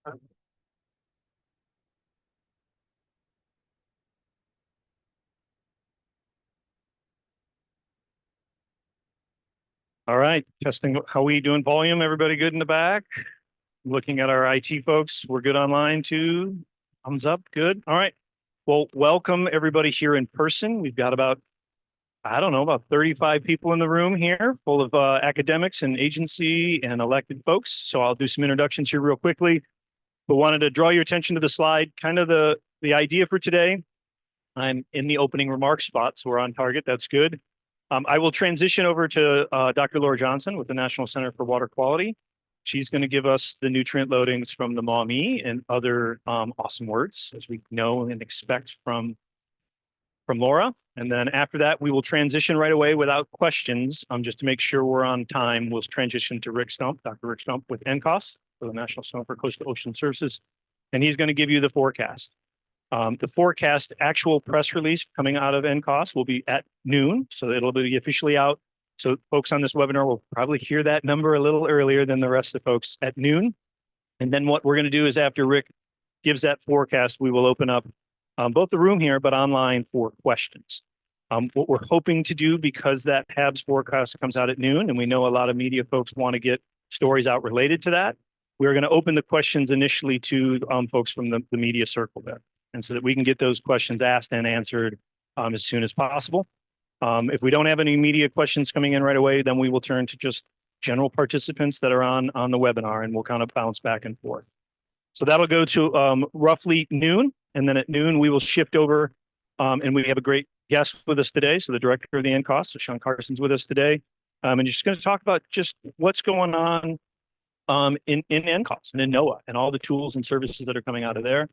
All right, testing. How we doing volume? Everybody good in the back? Looking at our IT folks, we're good online too. Thumbs up, good. All right. Well, welcome everybody here in person. We've got about, I don't know, about 35 people in the room here, full of academics and agency and elected folks. So I'll do some introductions here real quickly, but wanted to draw your attention to the slide. Kind of the idea for today. I'm in the opening remarks spot, so we're on target. That's good. I will transition over to Dr. Laura Johnson with the National Center for Water Quality. She's going to give us the nutrient loadings from the MAMI and other awesome words, as we know and expect from Laura. And then after that, we will transition right away without questions. Just to make sure we're on time, we'll transition to Rick Stump, Dr. Rick Stump with NCOS, for the National Center for Coastal Ocean Services. And he's going to give you the forecast. The forecast actual press release coming out of NCOS will be at noon, so it'll be officially out. So folks on this webinar will probably hear that number a little earlier than the rest of the folks at noon. And then what we're going to do is after Rick gives that forecast, we will open up both the room here, but online for questions. What we're hoping to do, because that HABs forecast comes out at noon, and we know a lot of media folks want to get stories out related to that, we're going to open the questions initially to folks from the media circle there. And so that we can get those questions asked and answered as soon as possible. If we don't have any media questions coming in right away, then we will turn to just general participants that are on the webinar, and we'll kind of bounce back and forth. So that'll go to roughly noon, and then at noon we will shift over, and we have a great guest with us today. So the director of the NCOS, so Sean Carson's with us today, and just going to talk about just what's going on in NCOS and in NOAA and all the tools and services that are coming out of there.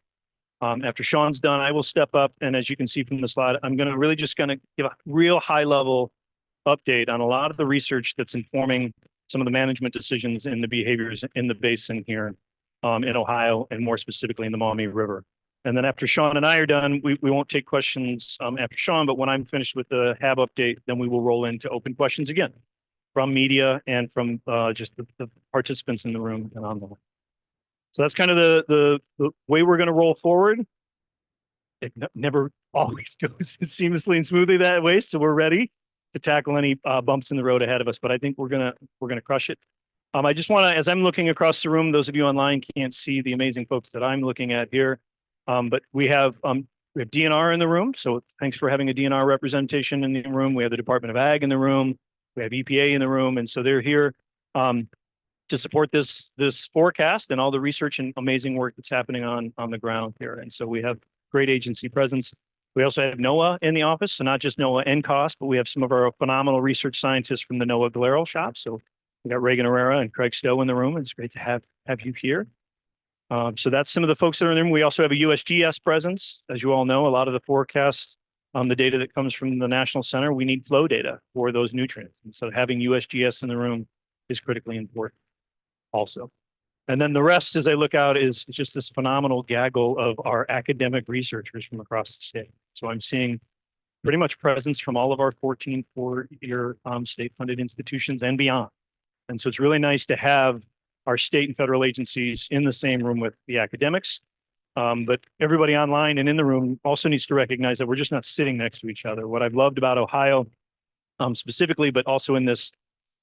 After Sean's done, I will step up, and as you can see from the slide, I'm going to really just give a real high-level update on a lot of the research that's informing some of the management decisions and the behaviors in the basin here in Ohio, and more specifically in the Maumee River. And then after Sean and I are done, we won't take questions after Sean, but when I'm finished with the HAB update, then we will roll into open questions again from media and from just the participants in the room and online. So that's kind of the way we're going to roll forward. It never always goes seamlessly and smoothly that way, so we're ready to tackle any bumps in the road ahead of us. But I think we're gonna crush it. I just want to, as I'm looking across the room, those of you online can't see the amazing folks that I'm looking at here, but we have DNR in the room. So thanks for having a DNR representation in the room. We have the Department of Ag in the room. We have EPA in the room, and so they're here to support this forecast and all the research and amazing work that's happening on the ground here. And so we have great agency presence. We also have NOAA in the office, so not just NOAA NCOS, but we have some of our phenomenal research scientists from the NOAA Galero shop. So we got Reagan Herrera and Craig Stowe in the room. It's great to have you here. So that's some of the folks that are in the room. We also have a USGS presence. As you all know, a lot of the forecasts, the data that comes from the National Center, we need flow data for those nutrients. And so having USGS in the room is critically important also. And then the rest, as I look out, is just this phenomenal gaggle of our academic researchers from across the state. So I'm seeing pretty much presence from all of our 14 four-year state-funded institutions and beyond. And so it's really nice to have our state and federal agencies in the same room with the academics. But everybody online and in the room also needs to recognize that we're just not sitting next to each other. What I've loved about Ohio specifically, but also in this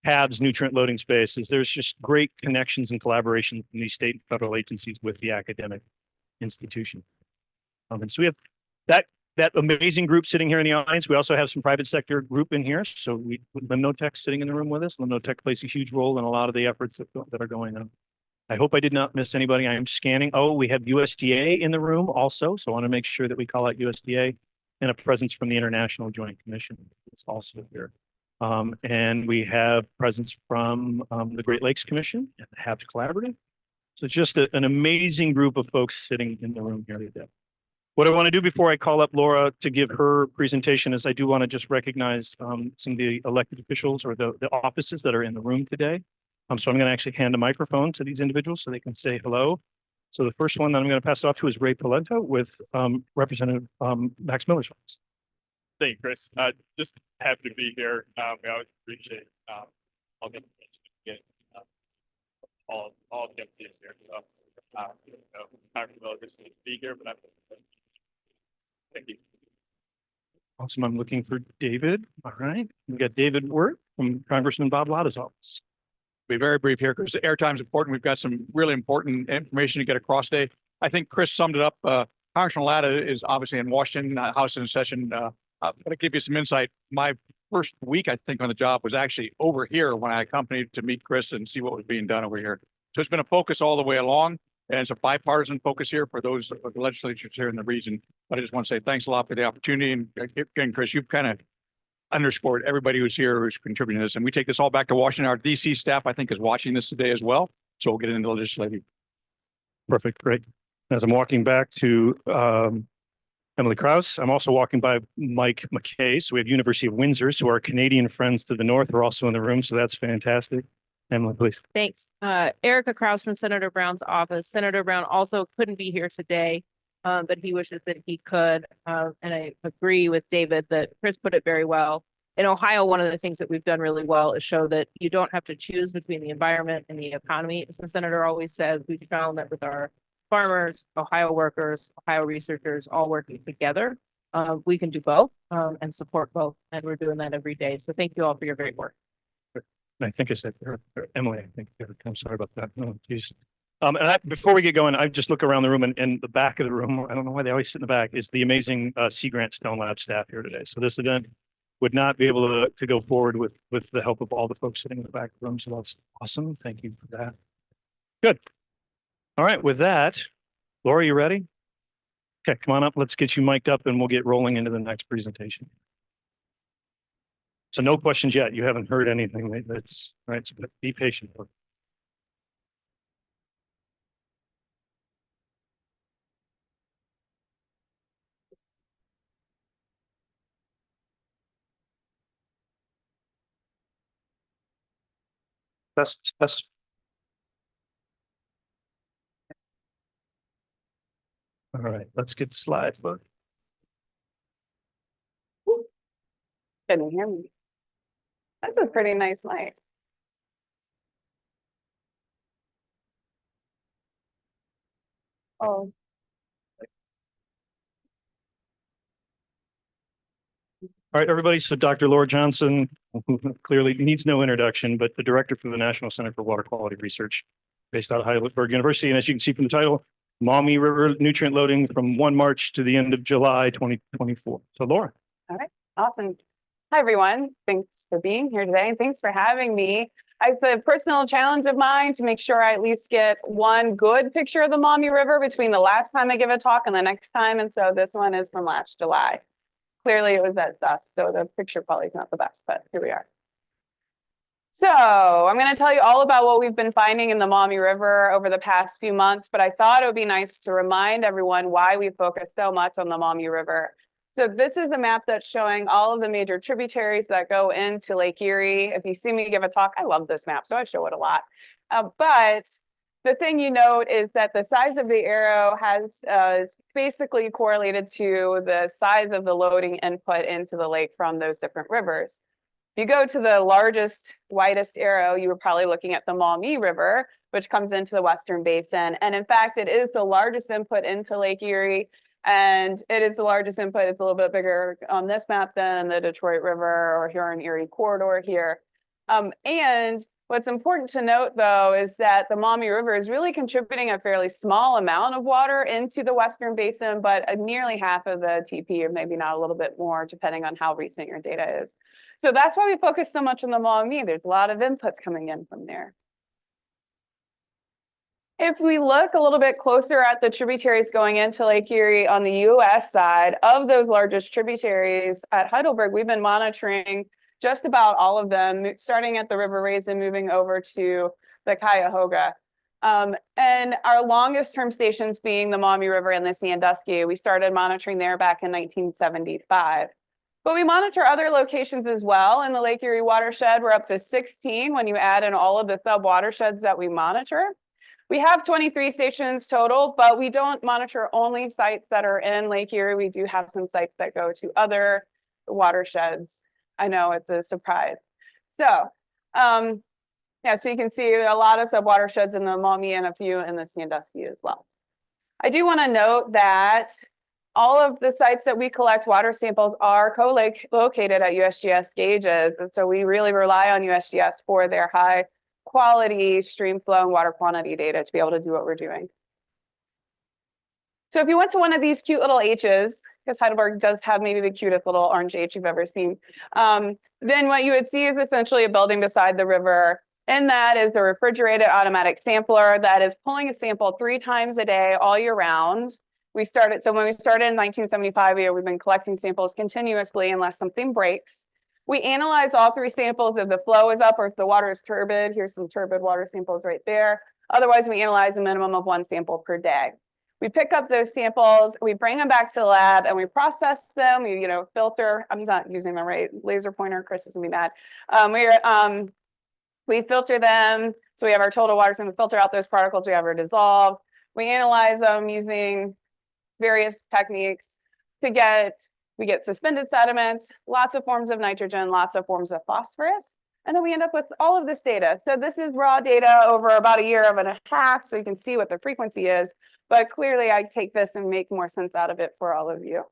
HABs nutrient loading space, is there's just great connections and collaboration from these state and federal agencies with the academic institution. And so we have that amazing group sitting here in the audience. We also have some private sector group in here. So Limnotech sitting in the room with us. Limnotech plays a huge role in a lot of the efforts that are going on. I hope I did not miss anybody. I am scanning. Oh, we have USDA in the room also. So I want to make sure that we call out USDA, and a presence from the International Joint Commission. It's also here. And we have presence from the Great Lakes Commission and the HABs Collaborative. So it's just an amazing group of folks sitting in the room here today. What I want to do before I call up Laura to give her presentation is I do want to just recognize some of the elected officials or the offices that are in the room today. So I'm going to actually hand a microphone to these individuals so they can say hello. So the first one that I'm going to pass it off to is Ray Polenta with Representative Max Miller's office. Thank you, Chris. Just happy to be here. We always appreciate all the information we get, all the employees here. So Congressman just to be here, but thank you. Awesome. I'm looking for David. All right. We got David Wirt from Congressman Bob Latta's office. Be very brief here because airtime is important. We've got some really important information to get across today. I think Chris summed it up. Congressman Latta is obviously in Washington, House in session. I'm going to give you some insight. My first week, I think, on the job was actually over here when I accompanied to meet Chris and see what was being done over here. So it's been a focus all the way along, and it's a bipartisan focus here for those of the legislatures here in the region. But I just want to say thanks a lot for the opportunity. And again, Chris, you've kind of underscored everybody who's here who's contributing to this. And we take this all back to Washington. Our DC staff, I think, is watching this today as well. So we'll get into the legislative. Perfect. Great. As I'm walking back to Emily Krause, I'm also walking by Mike McKay. So we have University of Windsor. So our Canadian friends to the north are also in the room. So that's fantastic. Emily, please. Thanks. Erica Krause from Senator Brown's office. Senator Brown also couldn't be here today, but he wishes that he could. And I agree with David that Chris put it very well. In Ohio, one of the things that we've done really well is show that you don't have to choose between the environment and the economy. As the senator always says, we've found that with our farmers, Ohio workers, Ohio researchers, all working together, we can do both and support both. And we're doing that every day. So thank you all for your great work. I think I said Emily. I think I'm sorry about that. No, geez. Before we get going, I just look around the room and in the back of the room. I don't know why they always sit in the back. Is the amazing Sea Grant Stone Lab staff here today? So this event would not be able to go forward with the help of all the folks sitting in the back of the room. So that's awesome. Thank you for that. Good. All right. With that, Laura, you ready? Okay, come on up. Let's get you mic'd up and we'll get rolling into the next presentation. So no questions yet. You haven't heard anything. That's right. So be patient. That's all right. Let's get the slides. Look. Can you hear me? That's a pretty nice light. Oh, All right, everybody. So Dr. Laura Johnson, who clearly needs no introduction, but the director for the National Center for Water Quality Research based out of Heidelberg University. And as you can see from the title, Maumee River nutrient loading from 1 March to the end of July 2024. So Laura. all right. Awesome. Hi, everyone. Thanks for being here today. And thanks for having me. It's a personal challenge of mine to make sure I at least get one good picture of the Maumee River between the last time I give a talk and the next time. And so this one is from last July. Clearly it was at dusk, so the picture quality is not the best, but here we are. So I'm going to tell you all about what we've been finding in the Maumee River over the past few months, but I thought it would be nice to remind everyone why we focus so much on the Maumee River. So this is a map that's showing all of the major tributaries that go into Lake Erie. If you see me give a talk, I love this map, so I show it a lot. But the thing you note is that the size of the arrow has basically correlated to the size of the loading input into the lake from those different rivers. If you go to the largest, widest arrow, you were probably looking at the Maumee River, which comes into the Western Basin. And in fact, it is the largest input into Lake Erie. And it is the largest input. It's a little bit bigger on this map than the Detroit River or Huron Erie corridor here. And what's important to note, though, is that the Maumee River is really contributing a fairly small amount of water into the Western Basin, but nearly half of the TP, or maybe not a little bit more, depending on how recent your data is. So that's why we focus so much on the Maumee. There's a lot of inputs coming in from there. If we look a little bit closer at the tributaries going into Lake Erie on the US side, of those largest tributaries at Heidelberg, we've been monitoring just about all of them, starting at the River Raisin, moving over to the Cuyahoga. And our longest term stations being the Maumee River and the Sandusky. We started monitoring there back in 1975. But we monitor other locations as well. In the Lake Erie watershed, we're up to 16 when you add in all of the sub watersheds that we monitor. We have 23 stations total, but we don't monitor only sites that are in Lake Erie. We do have some sites that go to other watersheds. I know it's a surprise. So Yeah, so you can see a lot of subwatersheds in the Maumee and a few in the Sandusky as well. I do want to note that all of the sites that we collect water samples are co-located at USGS gauges. And so we really rely on USGS for their high quality stream flow and water quantity data to be able to do what we're doing. So if you went to one of these cute little H's, because Heidelberg does have maybe the cutest little orange H you've ever seen, then what you would see is essentially a building beside the river. And that is a refrigerated automatic sampler that is pulling a sample 3 times a day all year round. So when we started in 1975, we've been collecting samples continuously unless something breaks. We analyze all 3 samples if the flow is up or if the water is turbid. Here's some turbid water samples right there. Otherwise, we analyze a minimum of 1 sample per day. We pick up those samples, we bring them back to the lab, and we process them. We, filter. I'm not using the right laser pointer. Chris is gonna be mad. We filter them. So we have our total water sample, filter out those particles. We have our dissolve. We analyze them using various techniques we get suspended sediments, lots of forms of nitrogen, lots of forms of phosphorus. And then we end up with all of this data. So this is raw data over about a year and a half, so you can see what the frequency is. But clearly, I take this and make more sense out of it for all of you.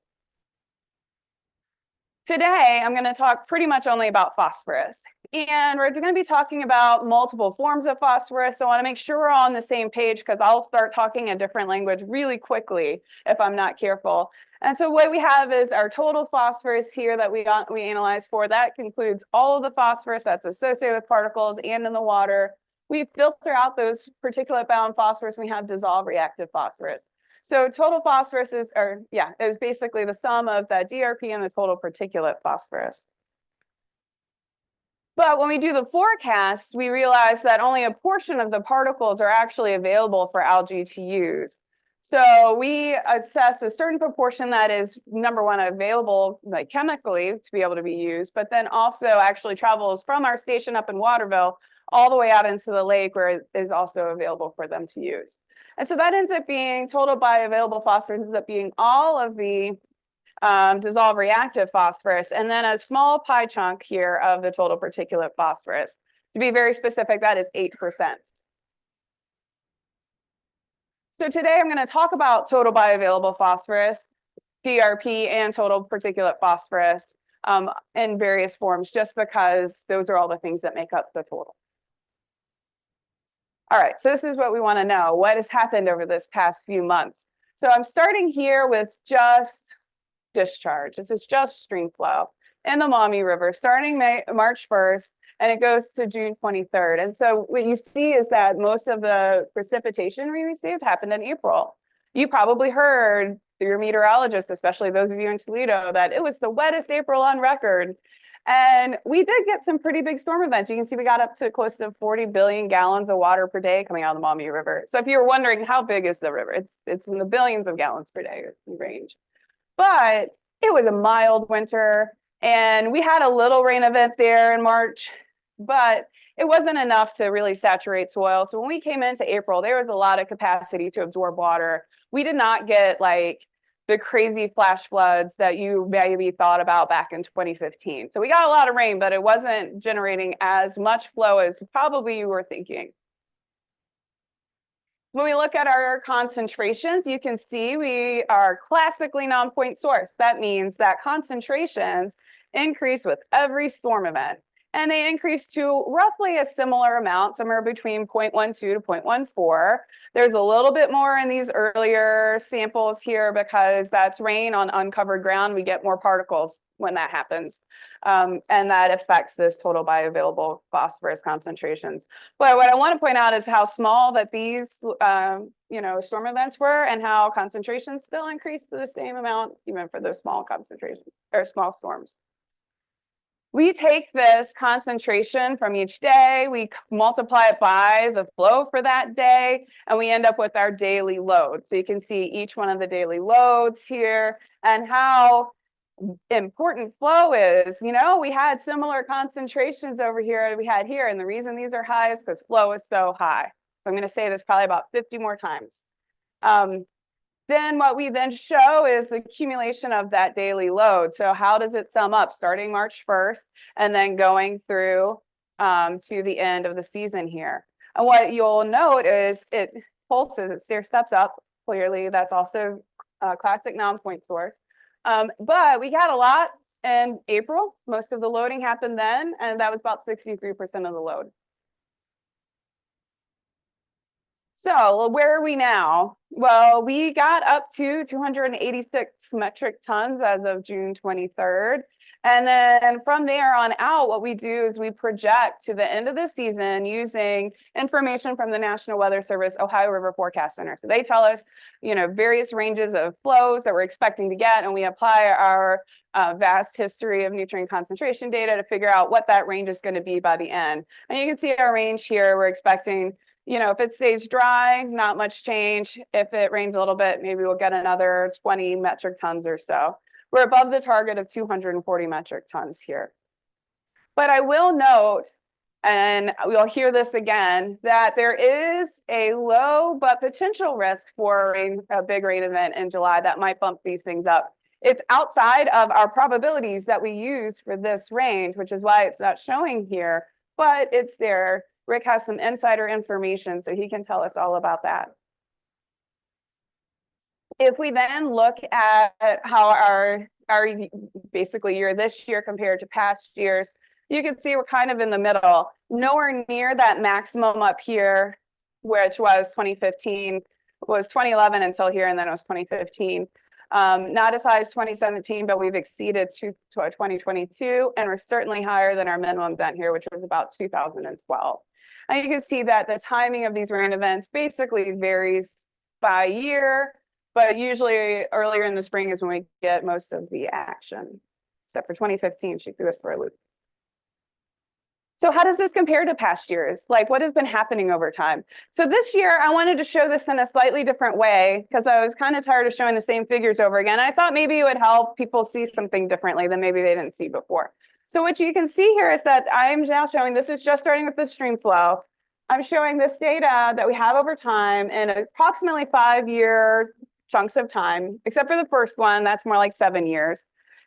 Today, I'm going to talk pretty much only about phosphorus. And we're going to be talking about multiple forms of phosphorus. So I want to make sure we're all on the same page because I'll start talking a different language really quickly if I'm not careful. And so what we have is our total phosphorus here that we analyze for. That includes all of the phosphorus that's associated with particles and in the water. We filter out those particulate bound phosphorus and we have dissolved reactive phosphorus. So total phosphorus is basically the sum of that DRP and the total particulate phosphorus. But when we do the forecast, we realize that only a portion of the particles are actually available for algae to use. So we assess a certain proportion that is, number one, available chemically to be able to be used, but then also actually travels from our station up in Waterville all the way out into the lake where it is also available for them to use. And so that ends up being total bioavailable phosphorus, ends up being all of the dissolved reactive phosphorus, and then a small pie chunk here of the total particulate phosphorus. To be very specific, that is 8%. So today I'm going to talk about total bioavailable phosphorus, DRP, and total particulate phosphorus in various forms, just because those are all the things that make up the total. All right, so this is what we want to know. What has happened over this past few months? So I'm starting here with just discharge. This is just stream flow in the Maumee River, starting March 1st, and it goes to June 23rd. And so what you see is that most of the precipitation we received happened in April. You probably heard through your meteorologist, especially those of you in Toledo, that it was the wettest April on record. And we did get some pretty big storm events. You can see we got up to close to 40 billion gallons of water per day coming out of the Maumee River. So if you were wondering how big is the river, it's in the billions of gallons per day range. But it was a mild winter, and we had a little rain event there in March, but it wasn't enough to really saturate soil. So when we came into April, there was a lot of capacity to absorb water. We did not get like the crazy flash floods that you maybe thought about back in 2015. So we got a lot of rain, but it wasn't generating as much flow as probably you were thinking. When we look at our concentrations, you can see we are classically non-point source. That means that concentrations increase with every storm event. And they increase to roughly a similar amount, somewhere between 0.12 to 0.14. There's a little bit more in these earlier samples here because that's rain on uncovered ground. We get more particles when that happens. And that affects this total bioavailable phosphorus concentrations. But what I want to point out is how small that these storm events were and how concentrations still increase to the same amount, even for those small concentrations or small storms. We take this concentration from each day, we multiply it by the flow for that day, and we end up with our daily load. So you can see each one of the daily loads here and how important flow is. We had similar concentrations over here as we had here, and the reason these are high is because flow is so high. So I'm going to say this probably about 50 more times. Then what we then show is the accumulation of that daily load. So how does it sum up starting March 1st and then going through to the end of the season here. And what you'll note is it pulses, it stair steps up. Clearly, that's also a classic non-point source. But we got a lot in April. Most of the loading happened then, and that was about 63% of the load. So where are we now? Well, we got up to 286 metric tons as of June 23rd. And then from there on out, what we do is we project to the end of the season using information from the National Weather Service Ohio River Forecast Center. So they tell us, various ranges of flows that we're expecting to get, and we apply our vast history of nutrient concentration data to figure out what that range is going to be by the end. And you can see our range here. We're expecting, if it stays dry, not much change. If it rains a little bit, maybe we'll get another 20 metric tons or so. We're above the target of 240 metric tons here. But I will note, and we'll hear this again, that there is a low but potential risk for a big rain event in July that might bump these things up. It's outside of our probabilities that we use for this range, which is why it's not showing here, but it's there. Rick has some insider information, so he can tell us all about that. If we then look at how our basically year this year compared to past years, you can see we're kind of in the middle, nowhere near that maximum up here, which was 2015, was 2011 until here, and then it was 2015. Not as high as 2017, but we've exceeded 2022, and we're certainly higher than our minimum down here, which was about 2012. And you can see that the timing of these rain events basically varies by year, but usually earlier in the spring is when we get most of the action, except for 2015, she threw us for a loop. So how does this compare to past years? Like, what has been happening over time? So this year, I wanted to show this in a slightly different way because I was kind of tired of showing the same figures over again. I thought maybe it would help people see something differently than maybe they didn't see before. So what you can see here is that I'm now showing, this is just starting with the stream flow. I'm showing this data that we have over time in approximately 5-year chunks of time, except for the first one, that's more like 7 years.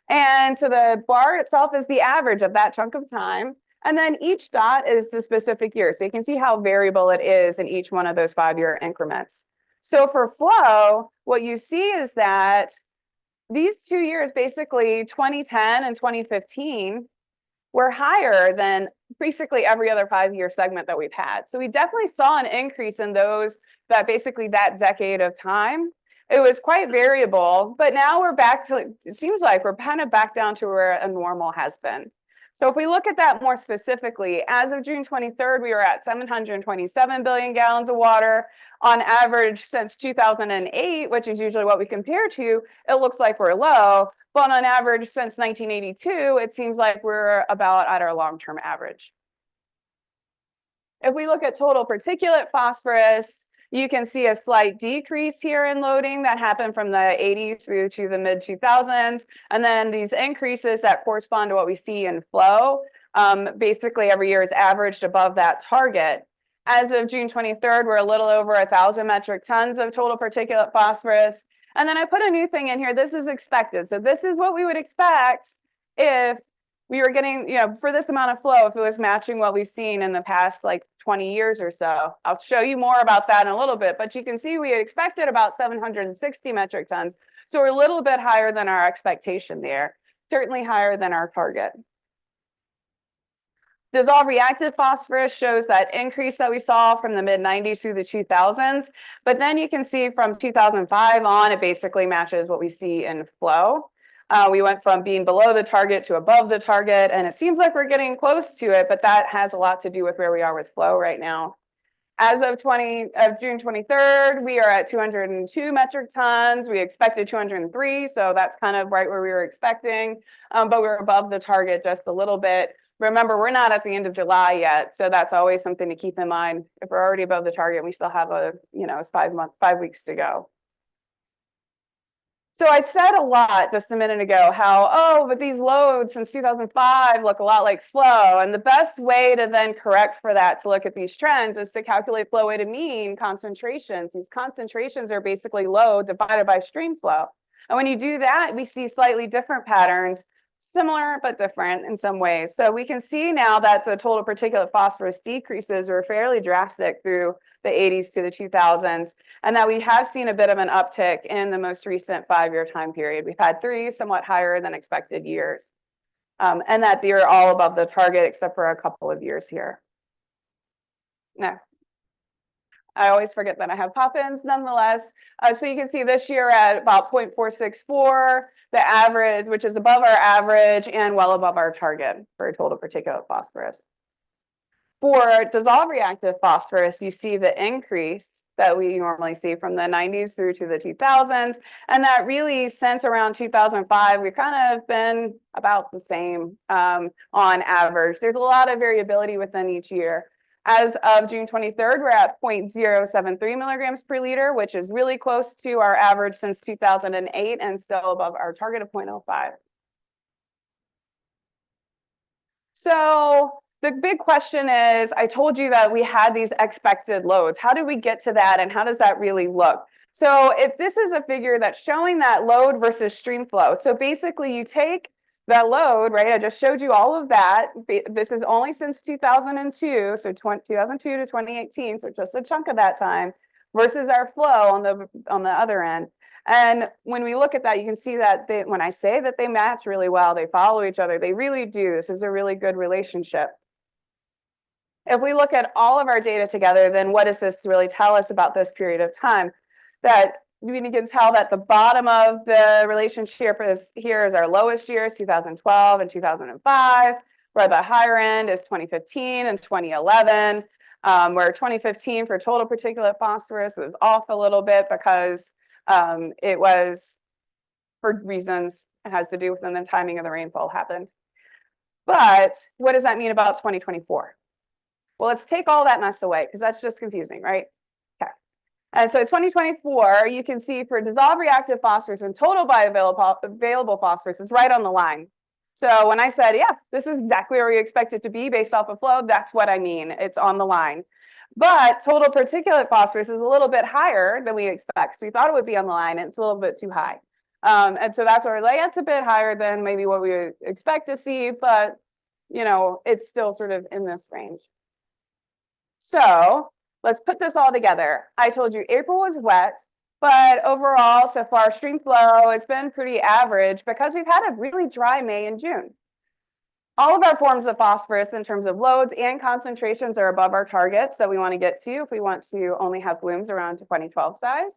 And so the bar itself is the average of that chunk of time. And then each dot is the specific year. So you can see how variable it is in each one of those 5-year increments. So for flow, what you see is that these 2 years, basically 2010 and 2015, were higher than basically every other 5-year segment that we've had. So we definitely saw an increase in those, that basically that decade of time. It was quite variable, but now we're back to, it seems like we're kind of back down to where a normal has been. So if we look at that more specifically, as of June 23rd, we were at 727 billion gallons of water. On average since 2008, which is usually what we compare to, it looks like we're low. But on average since 1982, it seems like we're about at our long-term average. If we look at total particulate phosphorus, you can see a slight decrease here in loading that happened from the 80s through to the mid 2000s. And then these increases that correspond to what we see in flow, basically every year is averaged above that target. As of June 23rd, we're a little over 1,000 metric tons of total particulate phosphorus. And then I put a new thing in here. This is expected. So this is what we would expect if we were getting, for this amount of flow, if it was matching what we've seen in the past, like 20 years or so. I'll show you more about that in a little bit, but you can see we had expected about 760 metric tons. So we're a little bit higher than our expectation there, certainly higher than our target. Dissolved reactive phosphorus shows that increase that we saw from the mid-90s through the 2000s. But then you can see from 2005 on, it basically matches what we see in flow. We went from being below the target to above the target, and it seems like we're getting close to it, but that has a lot to do with where we are with flow right now. As of June 23rd, we are at 202 metric tons. We expected 203, so that's kind of right where we were expecting, but we're above the target just a little bit. Remember, we're not at the end of July yet, so that's always something to keep in mind. If we're already above the target, we still have it's 5 weeks to go. So I said a lot just a minute ago how, but these loads since 2005 look a lot like flow. And the best way to then correct for that, to look at these trends, is to calculate flow weighted mean concentrations. These concentrations are basically load divided by stream flow. And when you do that, we see slightly different patterns similar but different in some ways. So we can see now that the total particulate phosphorus decreases were fairly drastic through the 80s to the 2000s, and that we have seen a bit of an uptick in the most recent 5-year time period. We've had 3 somewhat higher than expected years, and that they're all above the target except for a couple of years here. No. I always forget that I have pop-ins nonetheless. So you can see this year at about 0.464, the average, which is above our average and well above our target for total particulate phosphorus. For dissolved reactive phosphorus, you see the increase that we normally see from the 90s through to the 2000s. And that really, since around 2005, we've kind of been about the same on average. There's a lot of variability within each year. As of June 23rd, we're at 0.073 milligrams per liter, which is really close to our average since 2008 and still above our target of 0.05. So the big question is, I told you that we had these expected loads. How did we get to that, and how does that really look? So if this is a figure that's showing that load versus stream flow. So basically you take that load, right? I just showed you all of that. This is only since 2002, so 2002 to 2018, so just a chunk of that time, versus our flow on the other end. And when we look at that, you can see that when I say that they match really well, they follow each other, they really do. This is a really good relationship. If we look at all of our data together, then what does this really tell us about this period of time? That we can tell that the bottom of the relationship here is our lowest years, 2012 and 2005, where the higher end is 2015 and 2011, where 2015 for total particulate phosphorus was off a little bit because it was, for reasons it has to do with when the timing of the rainfall happened. But what does that mean about 2024? Well, let's take all that mess away because that's just confusing, right? Okay. And so 2024, you can see for dissolved reactive phosphorus and total bioavailable phosphorus, it's right on the line. So when I said, yeah, this is exactly where we expect it to be based off of flow, that's what I mean. It's on the line. But total particulate phosphorus is a little bit higher than we expect. So we thought it would be on the line, and it's a little bit too high. And so that's where we're like, it's a bit higher than maybe what we would expect to see, but you know, it's still sort of in this range. So let's put this all together. I told you April was wet, but overall, so far, stream flow, it's been pretty average because we've had a really dry May and June. All of our forms of phosphorus in terms of loads and concentrations are above our targets that we want to get to if we want to only have blooms around 2012 size.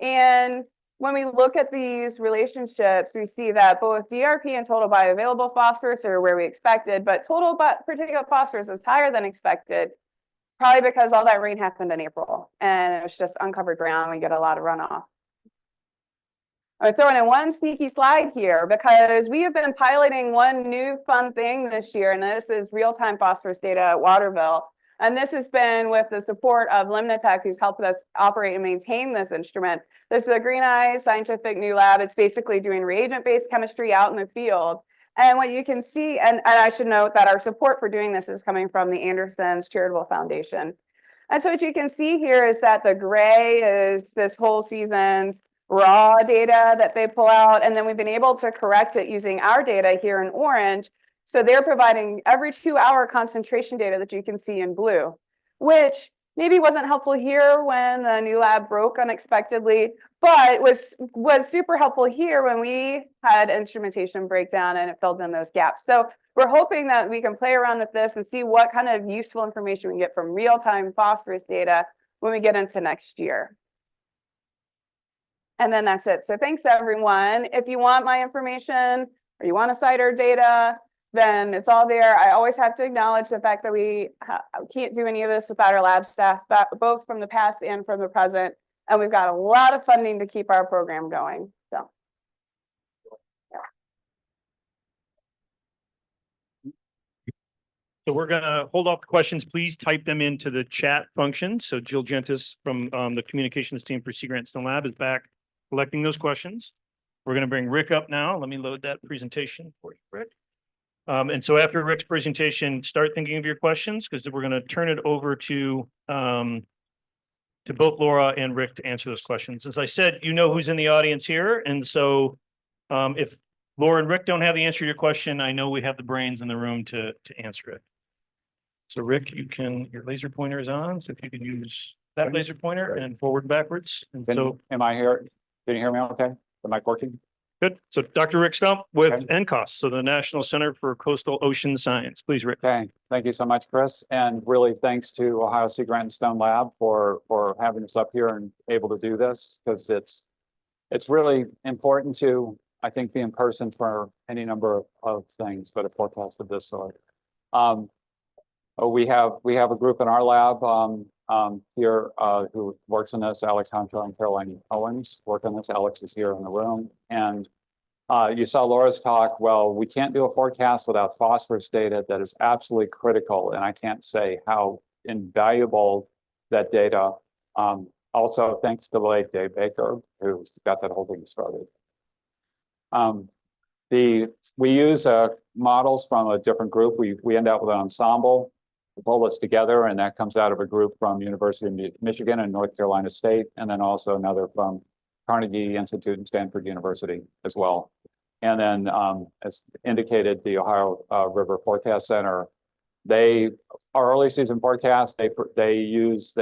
And when we look at these relationships, we see that both DRP and total bioavailable phosphorus are where we expected, but total particulate phosphorus is higher than expected. Probably because all that rain happened in April and it was just uncovered ground. We get a lot of runoff. I'm throwing in one sneaky slide here because we have been piloting one new fun thing this year, and this is real-time phosphorus data at Waterville. And this has been with the support of Limnitech, who's helped us operate and maintain this instrument. This is a Green Eye scientific new lab. It's basically doing reagent-based chemistry out in the field. And what you can see, and I should note that our support for doing this is coming from the Anderson's Charitable Foundation. And so what you can see here is that the gray is this whole season's raw data that they pull out, and then we've been able to correct it using our data here in orange. So they're providing every 2-hour concentration data that you can see in blue, which maybe wasn't helpful here when the new lab broke unexpectedly, but was super helpful here when we had instrumentation breakdown and it filled in those gaps. So we're hoping that we can play around with this and see what kind of useful information we can get from real-time phosphorus data when we get into next year. And then that's it. So thanks, everyone. If you want my information or you want to cite our data, then it's all there. I always have to acknowledge the fact that we can't do any of this without our lab staff, both from the past and from the present. And we've got a lot of funding to keep our program going. So, yeah. So we're going to hold off the questions. Please type them into the chat function. So Jill Gentis from the communications team for Sea Grant Stone Lab is back collecting those questions. We're going to bring Rick up now. Let me load that presentation for you, Rick. And so after Rick's presentation, start thinking of your questions because we're going to turn it over to both Laura and Rick to answer those questions. As I said, you know who's in the audience here. And so if Laura and Rick don't have the answer to your question. I know we have the brains in the room to answer it. So Rick, your laser pointer is on, so if you can use that laser pointer and forward and backwards. And so, Am I here? Can you hear me okay? The mic working? good. So Dr. Rick Stump with Okay. NCOS, so the National Center for Coastal Ocean Science. Please, Rick. Okay, thank you so much, Chris. And really thanks to Ohio Sea Grant and Stone Lab for having us up here and able to do this, because it's really important to, I think, be in person for any number of things, but a forecast of this sort. We have a group in our lab here who works on this. Alex Honcho and Caroline Owens work on this. Alex is here in the room. And you saw Laura's talk. Well, we can't do a forecast without phosphorus data. That is absolutely critical. And I can't say how invaluable that data. Also, thanks to the late Dave Baker, who got that whole thing started. We use models from a different group. We end up with an ensemble. We pull this together, and that comes out of a group from University of Michigan and North Carolina State, and then also another from Carnegie Institute and Stanford University as well. And then, as indicated, the Ohio River Forecast Center, our early season forecast, they use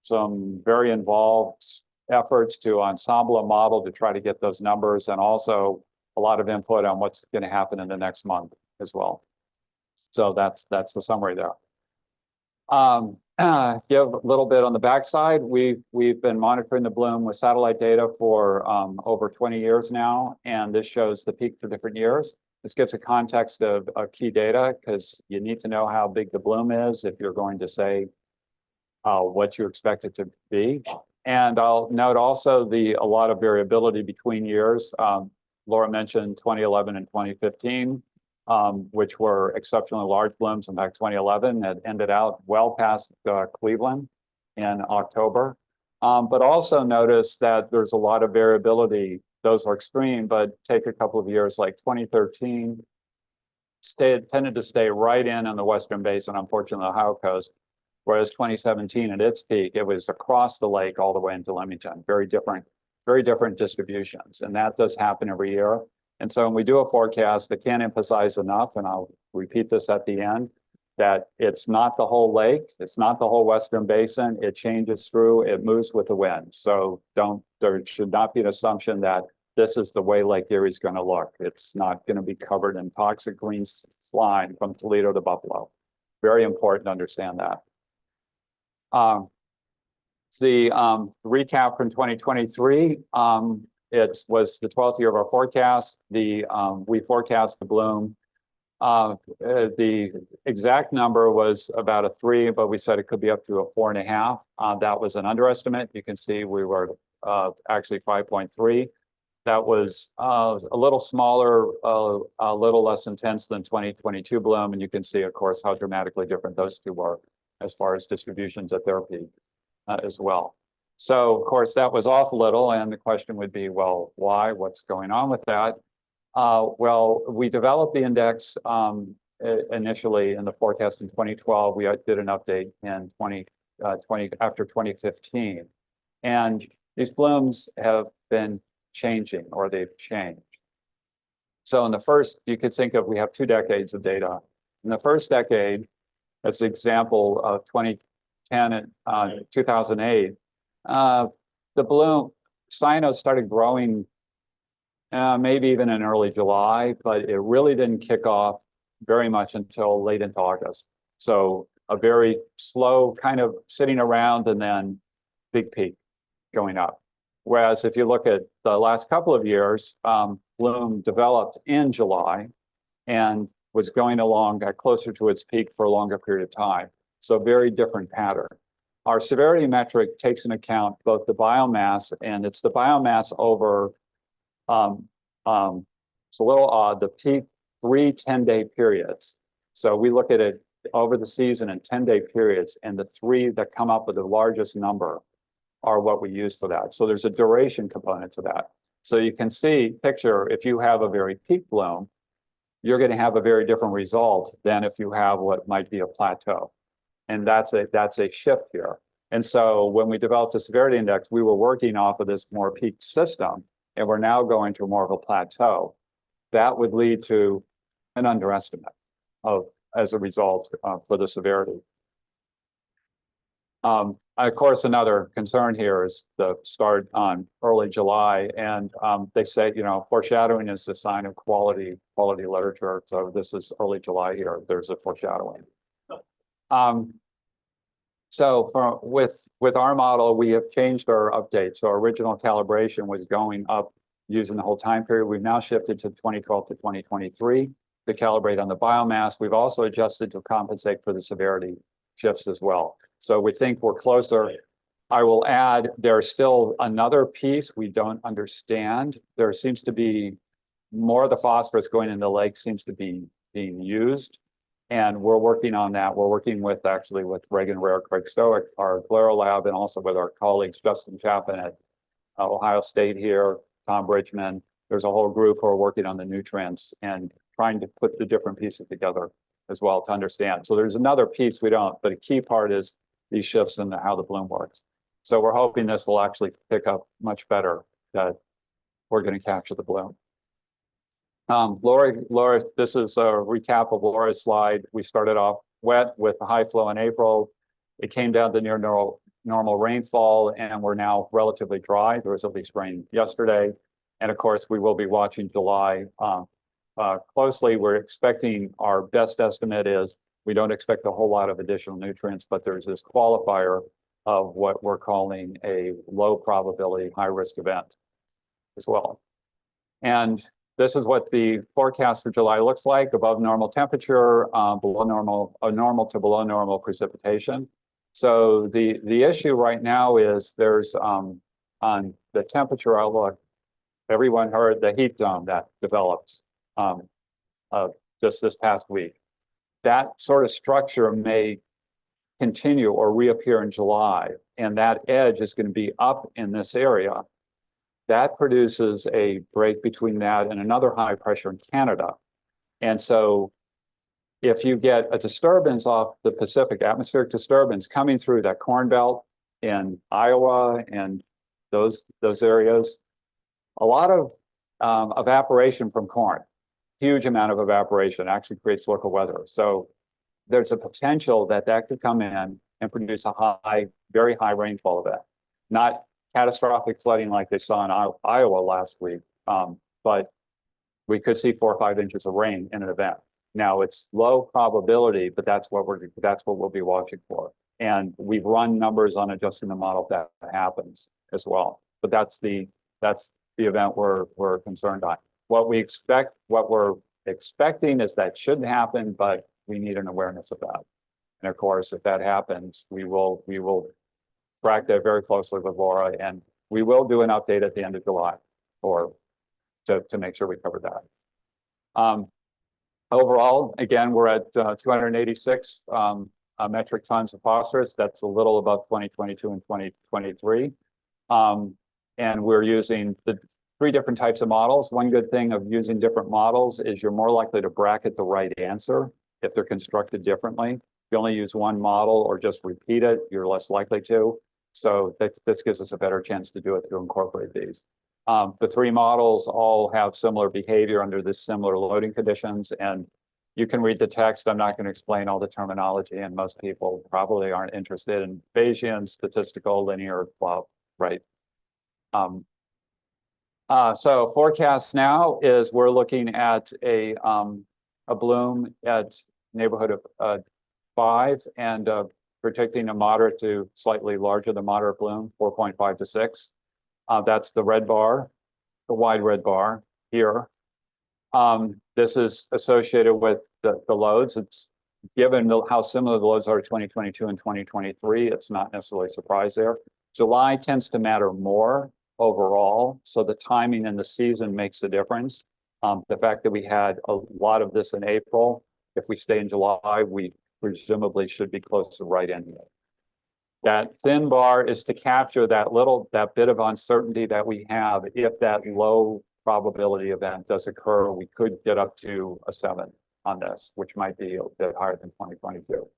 some very involved efforts to ensemble a model to try to get those numbers, and also a lot of input on what's going to happen in the next month as well. So that's the summary there. Give a little bit on the backside. We've been monitoring the bloom with satellite data for over 20 years now, and this shows the peak for different years. This gives a context of key data, because you need to know how big the bloom is if you're going to say what you expect it to be. And I'll note also a lot of variability between years. Laura mentioned 2011 and 2015. Which were exceptionally large blooms. In fact, 2011 had ended out well past Cleveland in October. But also notice that there's a lot of variability. Those are extreme, but take a couple of years like 2013, tended to stay right in on the Western Basin, unfortunately, the Ohio coast. Whereas 2017 at its peak, it was across the lake all the way into Leamington. Very different distributions. And that does happen every year. And so when we do a forecast, I can't emphasize enough, and I'll repeat this at the end, that it's not the whole lake, it's not the whole Western Basin, it changes through, it moves with the wind. So there should not be an assumption that this is the way Lake Erie is going to look. It's not going to be covered in toxic green slime from Toledo to Buffalo. Very important to understand that. The recap from 2023, it was the 12th year of our forecast. We forecast the bloom. The exact number was about a 3, but we said it could be up to a 4.5. That was an underestimate. You can see we were actually 5.3. That was a little smaller, a little less intense than 2022 bloom. And you can see, of course, how dramatically different those two were as far as distributions at their peak as well. So, of course, that was off a little, and the question would be, well, why? What's going on with that? Well, we developed the index initially in the forecast in 2012. We did an update in 2020 after 2015, and these blooms have been changing, or they've changed. So in the first, you could think of, we have 2 decades of data. In the first decade, as an example of 2010 and 2008. The bloom, cyano started growing maybe even in early July, but it really didn't kick off very much until late into August. So a very slow kind of sitting around and then big peak going up. Whereas if you look at the last couple of years, bloom developed in July and was going along, got closer to its peak for a longer period of time. So very different pattern. Our severity metric takes into account both the biomass, and it's the biomass over, it's a little odd, the peak 3 10-day periods. So we look at it over the season in 10-day periods, and the 3 that come up with the largest number are what we use for that. So there's a duration component to that. So you can see, picture, if you have a very peak bloom, you're going to have a very different result than if you have what might be a plateau. And that's a shift here. And so when we developed a severity index, we were working off of this more peak system, and we're now going to more of a plateau. that would lead to an underestimate of, as a result, for the severity. Of course, another concern here is the start on early July, and they say, you know, foreshadowing is a sign of quality literature. So this is early July here. There's a foreshadowing. So with our model, we have changed our update. So our original calibration was going up using the whole time period. We've now shifted to 2012 to 2023 to calibrate on the biomass. We've also adjusted to compensate for the severity shifts as well. So we think we're closer. I will add, there's still another piece we don't understand. There seems to be more of the phosphorus going in the lake seems to be being used. And we're working on that. We're working with actually with Reagan Rare, Craig Stoic, our Glero lab, and also with our colleagues, Justin Chapin at Ohio State here, Tom Bridgman. There's a whole group who are working on the nutrients and trying to put the different pieces together as well to understand. So there's another piece we don't, but a key part is these shifts in how the bloom works. So we're hoping this will actually pick up much better, that we're going to capture the bloom. Laura, this is a recap of Laura's slide. We started off wet with a high flow in April. It came down to near normal rainfall, and we're now relatively dry. There was at least rain yesterday. And of course, we will be watching July closely. We're expecting, our best estimate is we don't expect a whole lot of additional nutrients, but there's this qualifier of what we're calling a low probability, high risk event as well. And this is what the forecast for July looks like: above normal temperature, below normal to below normal precipitation. So the issue right now is there's on the temperature outlook, everyone heard the heat dome that developed just this past week. That sort of structure may continue or reappear in July, and that edge is going to be up in this area. That produces a break between that and another high pressure in Canada. And so if you get a disturbance off the Pacific, atmospheric disturbance coming through that corn belt in Iowa and those areas, a lot of evaporation from corn, huge amount of evaporation actually creates local weather. So there's a potential that that could come in and produce a high, very high rainfall event. Not catastrophic flooding like they saw in Iowa last week, but we could see 4 or 5 inches of rain in an event. Now it's low probability, but that's what we'll be watching for. And we've run numbers on adjusting the model if that happens as well. But that's the event we're concerned on. What we're expecting is that shouldn't happen, but we need an awareness of that. And of course, if that happens, we will track that very closely with Laura, and we will do an update at the end of July or to make sure we cover that. Overall, again, we're at 286 metric tons of phosphorus. That's a little above 2022 and 2023. And we're using the 3 different types of models. One good thing of using different models is you're more likely to bracket the right answer if they're constructed differently. If you only use one model or just repeat it, you're less likely to. So this gives us a better chance to do it, to incorporate these. The 3 models all have similar behavior under this similar loading conditions, and you can read the text. I'm not going to explain all the terminology, and most people probably aren't interested in Bayesian, statistical, linear, well, right? So forecast now is we're looking at a bloom at neighborhood of 5 and predicting a moderate to slightly larger than moderate bloom, 4.5 to 6. That's the red bar, the wide red bar here. This is associated with the loads. It's given how similar the loads are to 2022 and 2023. It's not necessarily a surprise there. July tends to matter more overall, so the timing and the season makes a difference. The fact that we had a lot of this in April, if we stay in July, we presumably should be close to right in here. That thin bar is to capture that bit of uncertainty that we have. If that low probability event does occur, we could get up to a 7 on this, which might be a bit higher than 2022.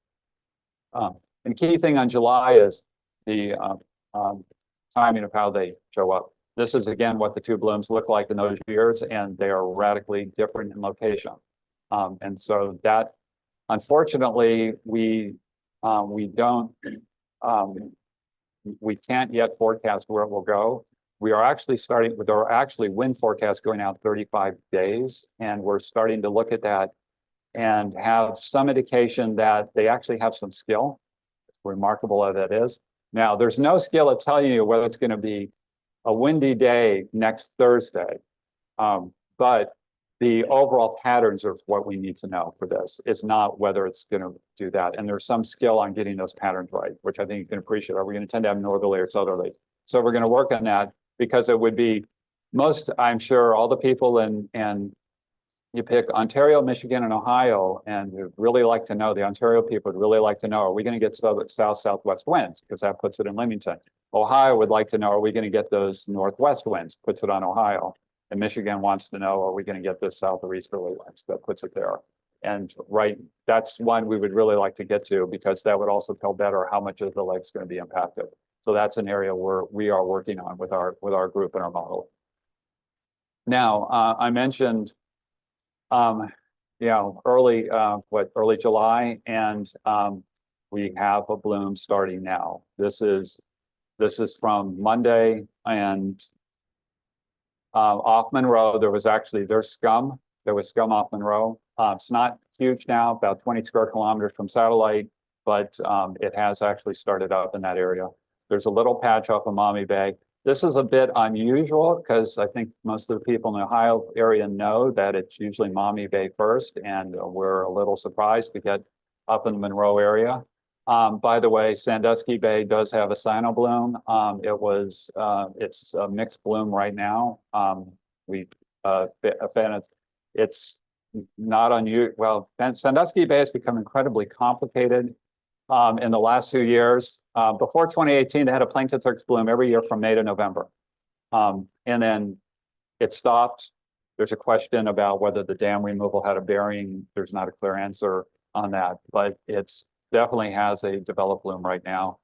And key thing on July is the timing of how they show up. this is again what the two blooms look like in those years, and they are radically different in location. And so that, unfortunately, we don't, we can't yet forecast where it will go. We are actually starting with our actually wind forecast going out 35 days, and we're starting to look at that and have some indication that they actually have some skill, remarkable as that is. Now, there's no skill at telling you whether it's going to be a windy day next Thursday, but the overall patterns are what we need to know for this. It's not whether it's going to do that. And there's some skill on getting those patterns right, which I think you can appreciate. Are we going to tend to have northerly or southerly? So we're going to work on that, because it would be most, I'm sure, all the people and you pick Ontario, Michigan, and Ohio, and would really like to know, the Ontario people would really like to know, are we going to get south-southwest winds? Because that puts it in Leamington. Ohio would like to know, are we going to get those northwest winds? Puts it on Ohio. And Michigan wants to know, are we going to get this south or easterly winds? That puts it there. And right, that's one we would really like to get to, because that would also tell better how much of the lake's going to be impacted. So that's an area where we are working on with our group and our model. Now, I mentioned, early July, and we have a bloom starting now. This is from Monday, and off Monroe, there's scum. There was scum off Monroe. It's not huge now, about 20 square kilometers from satellite, but it has actually started up in that area. There's a little patch off of Maumee Bay. This is a bit unusual, because I think most of the people in the Ohio area know that it's usually Maumee Bay first, and we're a little surprised to get up in the Monroe area. By the way, Sandusky Bay does have a cyno bloom. It's a mixed bloom right now. It's not unusual. Well, Sandusky Bay has become incredibly complicated in the last 2 years. Before 2018, they had a plankton bloom every year from May to November. And then it stopped. There's a question about whether the dam removal had a bearing. There's not a clear answer on that, but it's definitely has a developed bloom right now.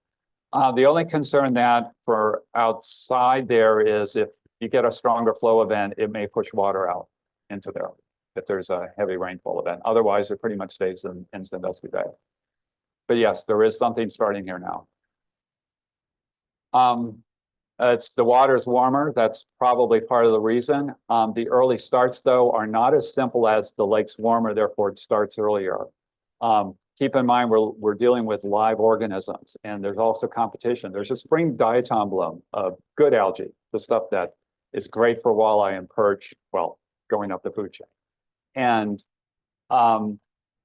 The only concern that for outside there is if you get a stronger flow event, it may push water out into there if there's a heavy rainfall event. Otherwise, it pretty much stays in Sandusky Bay. But yes, there is something starting here now. The water is warmer. That's probably part of the reason. The early starts, though, are not as simple as the lake's warmer, therefore it starts earlier. Keep in mind, we're dealing with live organisms, and there's also competition. There's a spring diatom bloom of good algae, the stuff that is great for walleye and perch, well, going up the food chain. And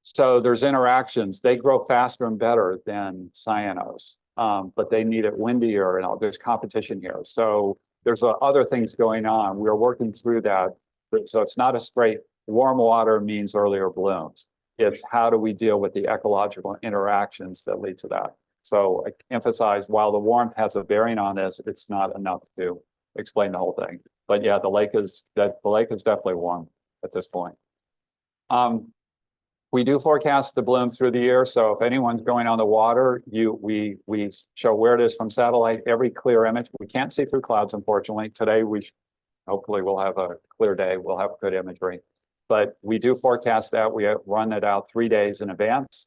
so there's interactions. They grow faster and better than cyanos, but they need it windier, and there's competition here. So there's other things going on. We're working through that. So it's not a straight warm water means earlier blooms. It's how do we deal with the ecological interactions that lead to that. So I emphasize, while the warmth has a bearing on this, it's not enough to explain the whole thing. But yeah, the lake is definitely warm at this point. We do forecast the bloom through the year. So if anyone's going on the water, we show where it is from satellite, every clear image. We can't see through clouds, unfortunately. Today, hopefully we'll have a clear day. We'll have good imagery. But we do forecast that. We run it out 3 days in advance,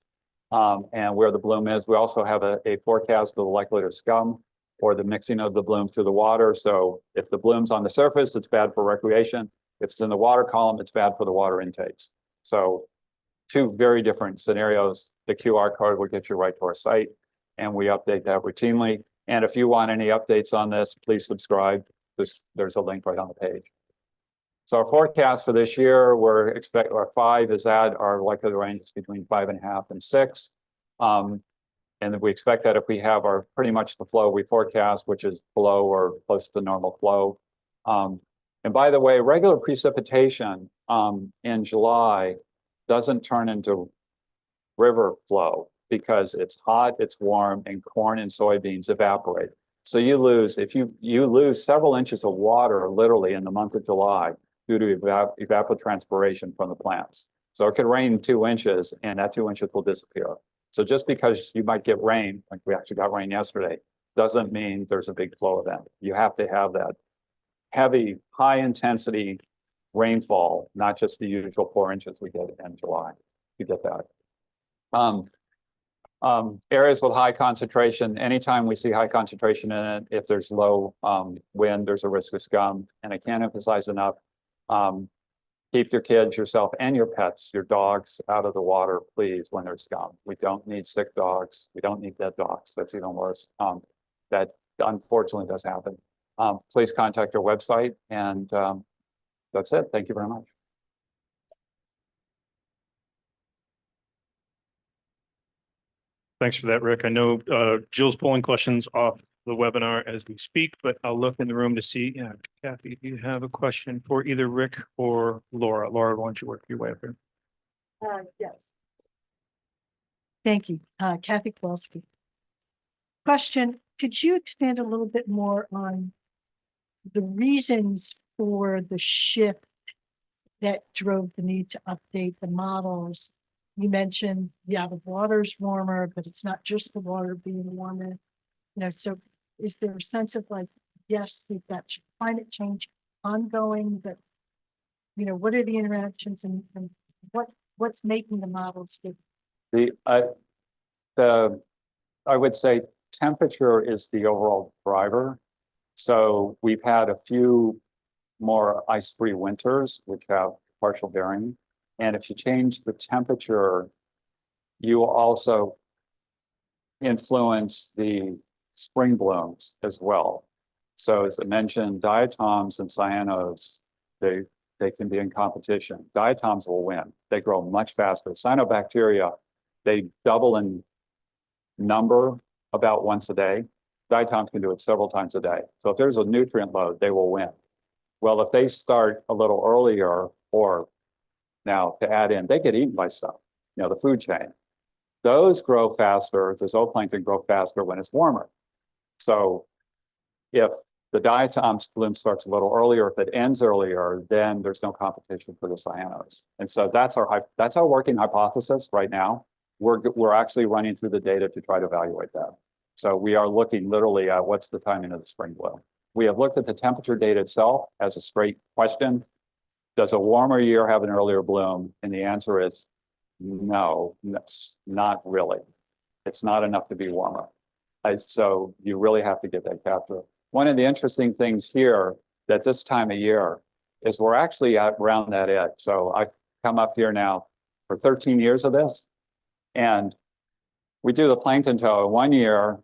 and where the bloom is. We also have a forecast of the likelihood of scum or the mixing of the bloom through the water. So if the bloom's on the surface, it's bad for recreation. If it's in the water column, it's bad for the water intakes. So 2 very different scenarios. The QR code will get you right to our site, and we update that routinely. And if you want any updates on this, please subscribe. There's a link right on the page. So our forecast for this year, our 5 is at our likelihood range is between 5.5 and 6. And we expect that if we have pretty much the flow we forecast, which is below or close to normal flow. And by the way, regular precipitation in July doesn't turn into river flow because it's hot, it's warm, and corn and soybeans evaporate. So you lose, if you lose several inches of water literally in the month of July due to evapotranspiration from the plants. So it could rain 2 inches and that 2 inches will disappear. So just because you might get rain, like we actually got rain yesterday, doesn't mean there's a big flow event. You have to have that heavy, high intensity rainfall, not just the usual 4 inches we get in July. You get that. Areas with high concentration, anytime we see high concentration in it, if there's low wind, there's a risk of scum. And I can't emphasize enough, keep your kids, yourself, and your pets, your dogs out of the water, please, when there's scum. We don't need sick dogs. We don't need dead dogs. That's even worse. That unfortunately does happen. Please contact our website, and that's it. Thank you very much. Thanks for that, Rick. I know Jill's pulling questions off the webinar as we speak, but I'll look in the room to see. Yeah, Kathy, do you have a question for either Rick or Laura? Laura, why don't you work your way up here? Yes. Thank you. Kathy Kowalski. Question, could you expand a little bit more on the reasons for the shift that drove the need to update the models? You mentioned, yeah, the water's warmer, but it's not just the water being warmer. You know, so is there a sense of like, yes, we've got climate change ongoing, but you know, what are the interactions and what's making the models different? I would say temperature is the overall driver. So we've had a few more ice-free winters, which have partial bearing. And if you change the temperature, you also influence the spring blooms as well. So as I mentioned, diatoms and cyanos, they can be in competition. Diatoms will win. They grow much faster. Cyanobacteria, they double in number about once a day. Diatoms can do it several times a day. So if there's a nutrient load, they will win. Well, if they start a little earlier, or now to add in, they get eaten by stuff, you know, the food chain. Those grow faster, the zooplankton grow faster when it's warmer. So if the diatom's bloom starts a little earlier, if it ends earlier, then there's no competition for the cyanos. And so that's our working hypothesis right now. We're actually running through the data to try to evaluate that. So we are looking literally at what's the timing of the spring bloom. We have looked at the temperature data itself as a straight question. Does a warmer year have an earlier bloom? And the answer is no, not really. It's not enough to be warmer. So you really have to get that capture. One of the interesting things here that this time of year is we're actually at around that edge. So I've come up here now for 13 years of this, and we do the plankton tow. One year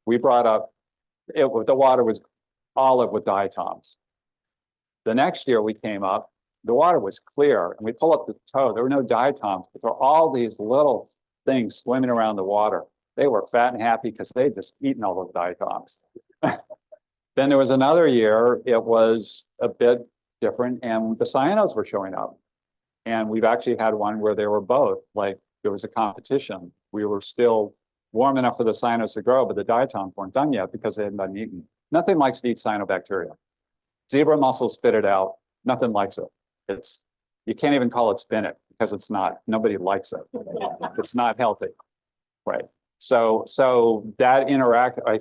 we brought up, the water was olive with diatoms. The next year we came up, the water was clear, and we pull up the tow. There were no diatoms, but there were all these little things swimming around the water. They were fat and happy because they'd just eaten all those diatoms. Then there was another year, it was a bit different, and the cyanos were showing up. And we've actually had one where they were both, like there was a competition. We were still warm enough for the cyanos to grow, but the diatoms weren't done yet because they hadn't been eaten. Nothing likes to eat cyanobacteria. Zebra mussels spit it out. Nothing likes it. You can't even call it spinach because it's not. Nobody likes it. It's not healthy, right? So that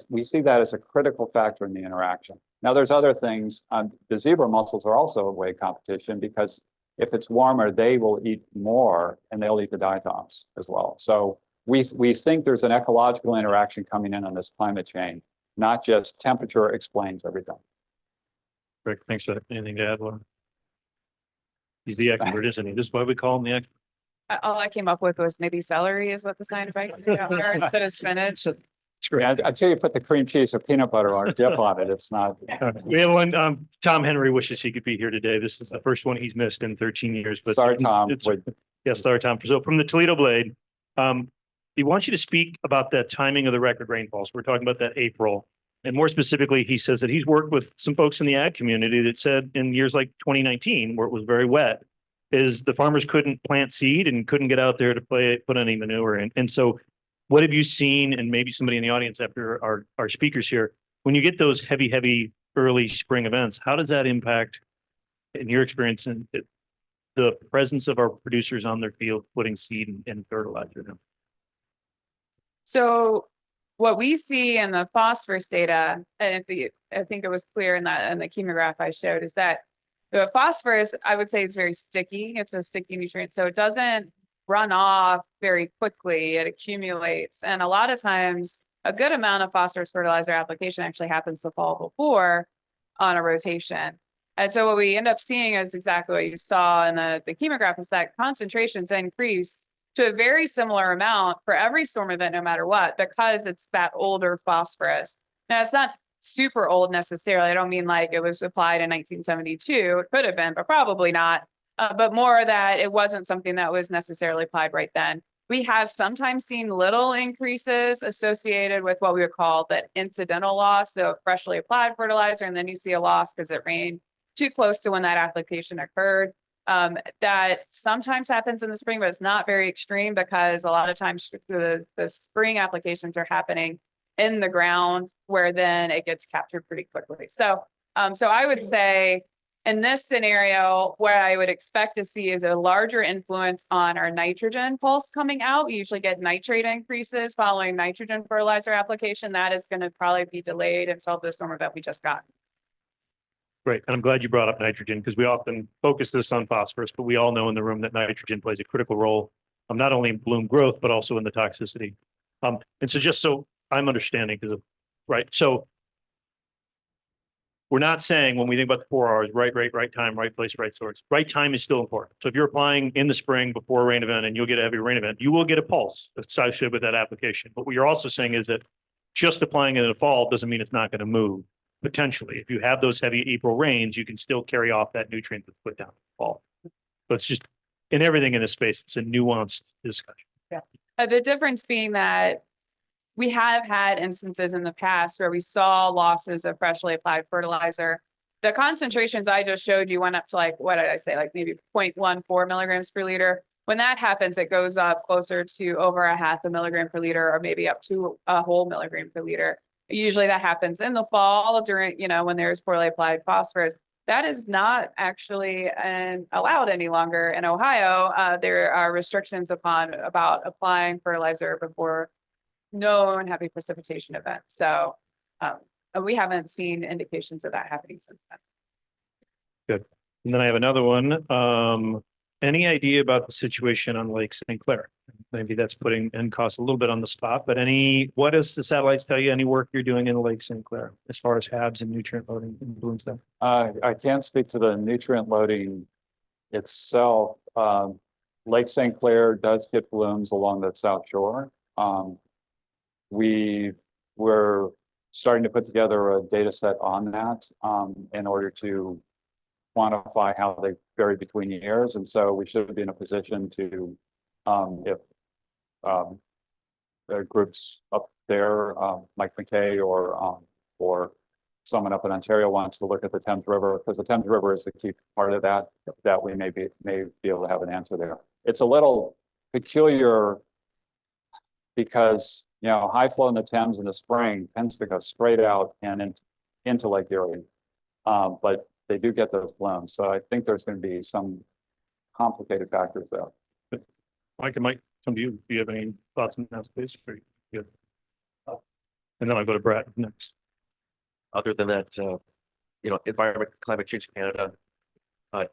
we see that as a critical factor in the interaction. Now there's other things. The zebra mussels are also a way of competition because if it's warmer, they will eat more and they'll eat the diatoms as well. So we think there's an ecological interaction coming in on this climate change, not just temperature explains everything. Rick, thanks for that. Anything to add, Laura? He's the expert, isn't he? This is why we call him the expert. All I came up with was maybe celery is what the cyanobacteria are instead of spinach. It's great. Yeah, until you put the cream cheese or peanut butter or dip on it, it's not. We have one, Tom Henry wishes he could be here today. This is the first one he's missed in 13 years, but Sorry, Tom. Yes, sorry, Tom. So from the Toledo Blade, he wants you to speak about that timing of the record rainfalls. We're talking about that April. And more specifically, he says that he's worked with some folks in the ag community that said in years like 2019, where it was very wet, is the farmers couldn't plant seed and couldn't get out there to put any manure in. And so what have you seen, and maybe somebody in the audience after our speakers here, when you get those heavy early spring events, how does that impact, in your experience, in the presence of our producers on their field putting seed and fertilizer in? So what we see in the phosphorus data, and I think it was clear in that in the chemograph I showed, is that the phosphorus, I would say, is very sticky. It's a sticky nutrient, so it doesn't run off very quickly. It accumulates, and a lot of times, a good amount of phosphorus fertilizer application actually happens the fall before on a rotation. And so what we end up seeing is exactly what you saw in the chemograph, is that concentrations increase to a very similar amount for every storm event, no matter what, because it's that older phosphorus. Now, it's not super old necessarily. I don't mean like it was applied in 1972. It could have been, but probably not. But more that it wasn't something that was necessarily applied right then. We have sometimes seen little increases associated with what we would call the incidental loss. So freshly applied fertilizer, and then you see a loss because it rained too close to when that application occurred. That sometimes happens in the spring, but it's not very extreme because a lot of times the spring applications are happening in the ground where then it gets captured pretty quickly. So I would say in this scenario, what I would expect to see is a larger influence on our nitrogen pulse coming out. We usually get nitrate increases following nitrogen fertilizer application. That is going to probably be delayed until the storm event we just got. Great. And I'm glad you brought up nitrogen, because we often focus this on phosphorus, but we all know in the room that nitrogen plays a critical role, not only in bloom growth, but also in the toxicity. And so just so I'm understanding, right. So we're not saying when we think about the 4 R's, right time, right place, right source. Right time is still important. So if you're applying in the spring before a rain event and you'll get a heavy rain event, you will get a pulse associated with that application. But what you're also saying is that just applying it in the fall doesn't mean it's not going to move. Potentially, if you have those heavy April rains, you can still carry off that nutrient that's put down in the fall. So it's just, in everything in this space, it's a nuanced discussion. Yeah. The difference being that we have had instances in the past where we saw losses of freshly applied fertilizer. The concentrations I just showed you went up to like, what did I say? Like maybe 0.14 milligrams per liter. When that happens, it goes up closer to over a half a milligram per liter, or maybe up to a whole milligram per liter. Usually that happens in the fall during, when there's poorly applied phosphorus. That is not actually allowed any longer in Ohio. There are restrictions about applying fertilizer before known heavy precipitation event. So we haven't seen indications of that happening since then. Good. And then I have another one. Any idea about the situation on Lake St. Clair? Maybe that's putting NCOS a little bit on the spot, but what does the satellites tell you? Any work you're doing in Lake St. Clair as far as HABs and nutrient loading and bloom stuff? I can't speak to the nutrient loading itself. Lake St. Clair does get blooms along the South Shore. We were starting to put together a data set on that in order to quantify how they vary between years. And so we should be in a position to, if there are groups up there, Mike McKay or someone up in Ontario wants to look at the Thames River, because the Thames River is the key part of that we may be able to have an answer there. It's a little peculiar because, high flow in the Thames in the spring tends to go straight out and into Lake Erie. But they do get those blooms. So I think there's going to be some complicated factors there. Mike, I might come to you. Do you have any thoughts on that space? Very good. And then I'll go to Brad next. Other than that, Environment Climate Change Canada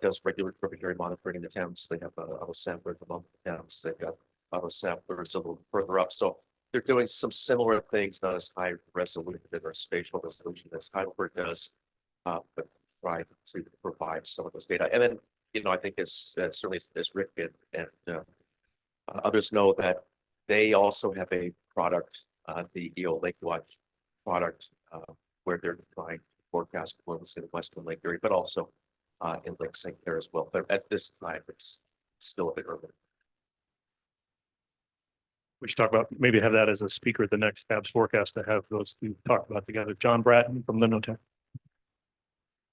does regular tributary monitoring in the Thames. They have auto samplers along the Thames. They've got auto samplers a little further up. So they're doing some similar things, not as high resolution or spatial resolution as Heidelberg does, but try to provide some of those data. And then, I think as certainly as Rick and others know, that they also have a product, the EO Lake Watch product, where they're trying to forecast blooms in Western Lake Erie, but also in Lake St. Clair as well. But at this time, it's still a bit early. We should talk about, maybe have that as a speaker at the next HABs forecast to have those two talk about together. John Bratton from Linotech.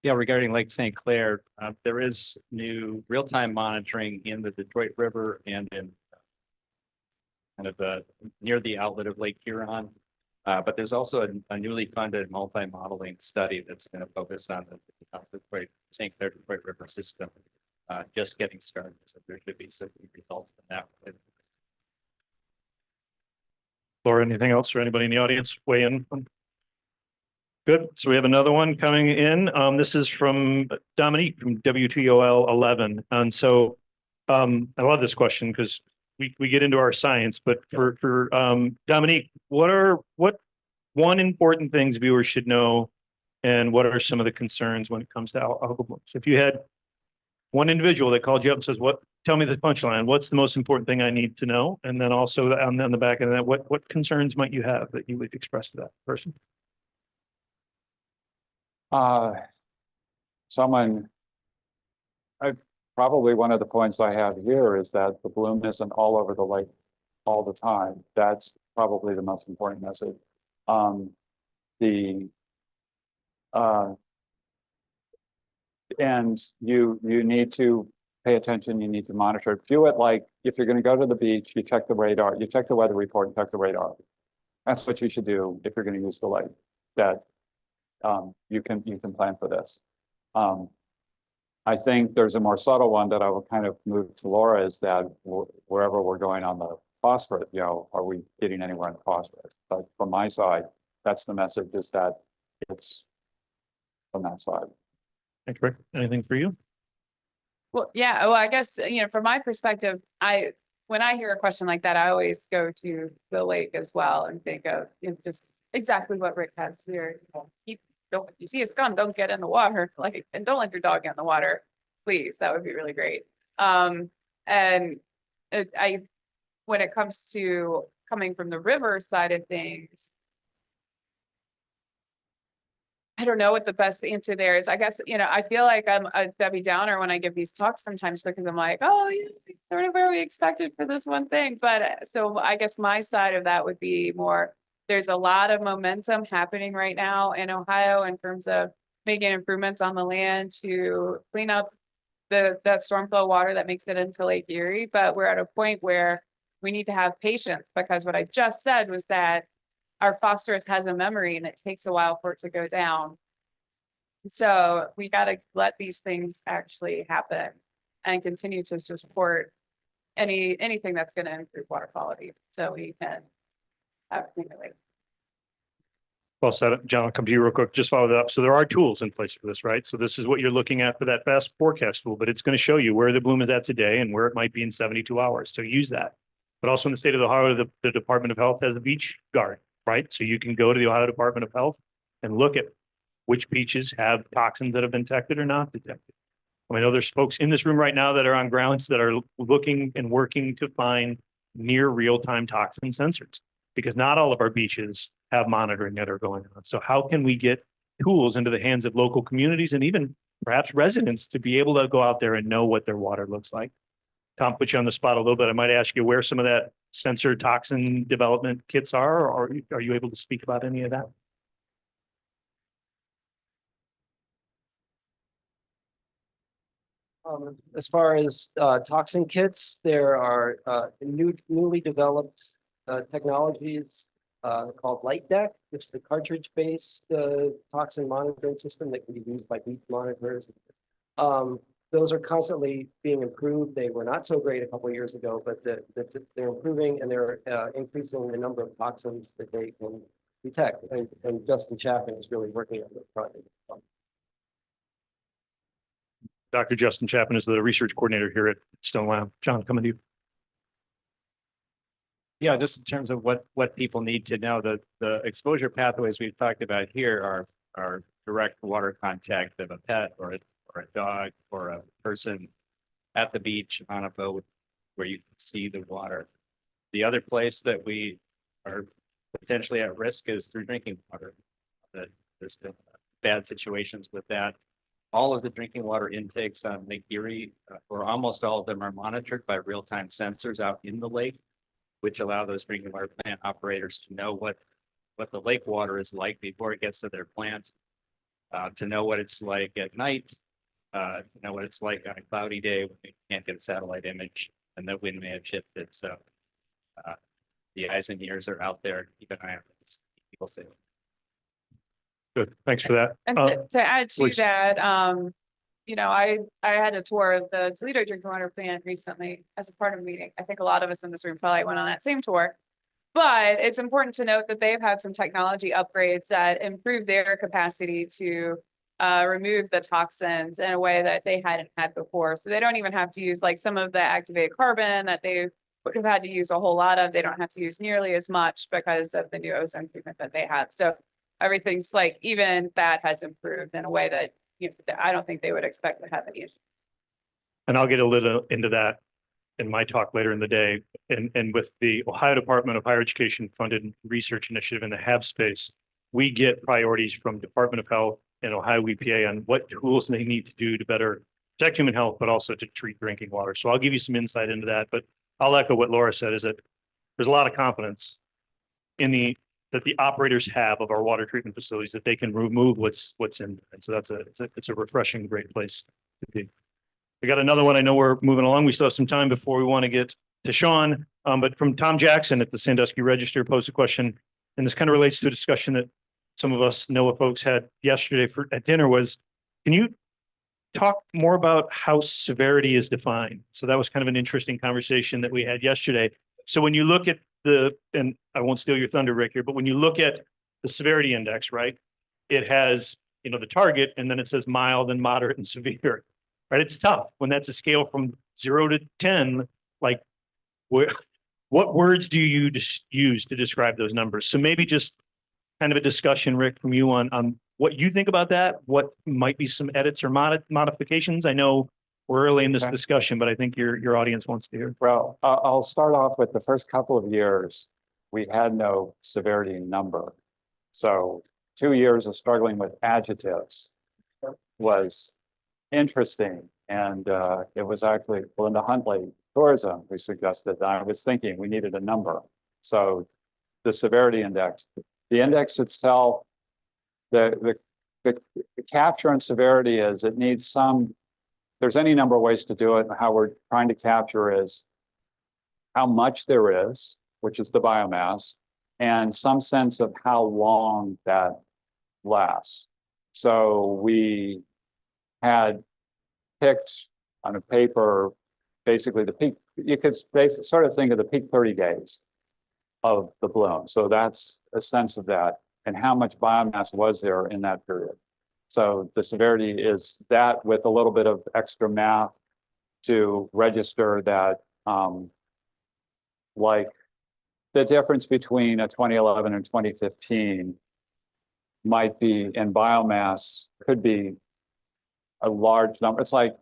Yeah, regarding Lake St. Clair, there is new real-time monitoring in the Detroit River and in kind of near the outlet of Lake Huron. But there's also a newly funded multi-modeling study that's going to focus on the St. Clair Detroit River system, just getting started. So there should be some results from that. Laura, anything else or anybody in the audience weigh in? Good. So we have another one coming in. This is from Dominique from WTOL 11. And so I love this question because we get into our science, but for Dominique, what one important things viewers should know, and what are some of the concerns when it comes to algal blooms? If you had one individual that called you up and says, tell me the punchline, what's the most important thing I need to know? And then also on the back of that, what concerns might you have that you would express to that person? Probably one of the points I have here is that the bloom isn't all over the lake all the time. That's probably the most important message. And you need to pay attention, you need to monitor it. Do it like if you're going to go to the beach, you check the radar, you check the weather report, and check the radar. That's what you should do if you're going to use the lake. That you can plan for this. I think there's a more subtle one that I will kind of move to Laura, is that wherever we're going on the phosphorus, are we getting anywhere on the phosphorus? But from my side, that's the message, is that it's from that side. Thanks, Rick. Anything for you? Well, yeah, well, I guess, from my perspective, when I hear a question like that, I always go to the lake as well and think of just exactly what Rick has here. Don't, you see a skunk, don't get in the water, and don't let your dog get in the water, please. That would be really great. When it comes to coming from the river side of things, I don't know what the best answer there is. I guess, I feel like I'm a Debbie Downer when I give these talks sometimes, because I'm like, oh, it's sort of where we expected for this one thing. But so I guess my side of that would be more, there's a lot of momentum happening right now in Ohio in terms of making improvements on the land to clean up that storm flow water that makes it into Lake Erie. But we're at a point where we need to have patience, because what I just said was that our phosphorus has a memory and it takes a while for it to go down. So we got to let these things actually happen and continue to support anything that's going to improve water quality, so we can have cleaner lake. Well said. John, I'll come to you real quick. Just follow that up. So there are tools in place for this, right? So this is what you're looking at for that fast forecast tool, but it's going to show you where the bloom is at today and where it might be in 72 hours. So use that. But also in the state of Ohio, the Department of Health has a beach guard, right? So you can go to the Ohio Department of Health and look at which beaches have toxins that have been detected or not detected. I know there's folks in this room right now that are on grounds that are looking and working to find near real-time toxin sensors, because not all of our beaches have monitoring that are going on. So how can we get tools into the hands of local communities and even perhaps residents to be able to go out there and know what their water looks like? Tom, put you on the spot a little bit. I might ask you where some of that sensor toxin development kits are, or are you able to speak about any of that? As far as toxin kits, there are newly developed technologies called Light Deck, which is a cartridge-based toxin monitoring system that can be used by beach monitors. Those are constantly being improved. They were not so great a couple of years ago, but they're improving, and they're increasing the number of toxins that they can detect. And Justin Chapman is really working on the project. Dr. Justin Chapman is the research coordinator here at Stone Lab. John, coming to you. Yeah, just in terms of what people need to know, the exposure pathways we've talked about here are direct water contact of a pet or a dog or a person at the beach on a boat where you can see the water. The other place that we are potentially at risk is through drinking water. There's been bad situations with that. All of the drinking water intakes on Lake Erie, or almost all of them, are monitored by real-time sensors out in the lake, which allow those drinking water plant operators to know what the lake water is like before it gets to their plant, to know what it's like at night, to know what it's like on a cloudy day when they can't get a satellite image and the wind may have shifted. So the eyes and ears are out there. Keep an eye on this. People say. Good. Thanks for that. And to add to please. that, I had a tour of the Toledo drinking water plant recently as a part of a meeting. I think a lot of us in this room probably went on that same tour. But it's important to note that they've had some technology upgrades that improve their capacity to remove the toxins in a way that they hadn't had before. So they don't even have to use like some of the activated carbon that they would have had to use a whole lot of. They don't have to use nearly as much because of the new ozone treatment that they have. So everything's like, even that has improved in a way that, you know, I don't think they would expect to have any issue. And I'll get a little into that in my talk later in the day. And with the Ohio Department of Higher Education funded research initiative in the HAB space, we get priorities from Department of Health and Ohio EPA on what tools they need to do to better protect human health, but also to treat drinking water. So I'll give you some insight into that, but I'll echo what Laura said, is that there's a lot of confidence in that the operators have of our water treatment facilities, that they can remove what's in. And so it's a refreshing, great place to be. We got another one. I know we're moving along. We still have some time before we want to get to Sean. But from Tom Jackson at the Sandusky Register posed a question, and this kind of relates to a discussion that some of us NOAA folks had yesterday at dinner, was, can you talk more about how severity is defined? So that was kind of an interesting conversation that we had yesterday. So when you look at and I won't steal your thunder, Rick, here, but when you look at the severity index, right, it has, you know, the target, and then it says mild and moderate and severe, right? It's tough when that's a scale from 0 to 10, like what words do you use to describe those numbers? So maybe just kind of a discussion, Rick, from you on what you think about that, what might be some edits or modifications. I know we're early in this discussion, but I think your audience wants to hear. Well, I'll start off with the first couple of years, we had no severity number. So 2 years of struggling with adjectives was interesting. And it was actually Belinda Huntley, tourism, who suggested that. I was thinking we needed a number. So the severity index, the index itself, the capture and severity is, it needs some, there's any number of ways to do it. And how we're trying to capture is how much there is, which is the biomass, and some sense of how long that lasts. So we had picked on a paper, basically the peak, you could sort of think of the peak 30 days of the bloom. So that's a sense of that, and how much biomass was there in that period. So the severity is that, with a little bit of extra math to register that, like the difference between a 2011 and 2015 might be in biomass, could be a large number. It's like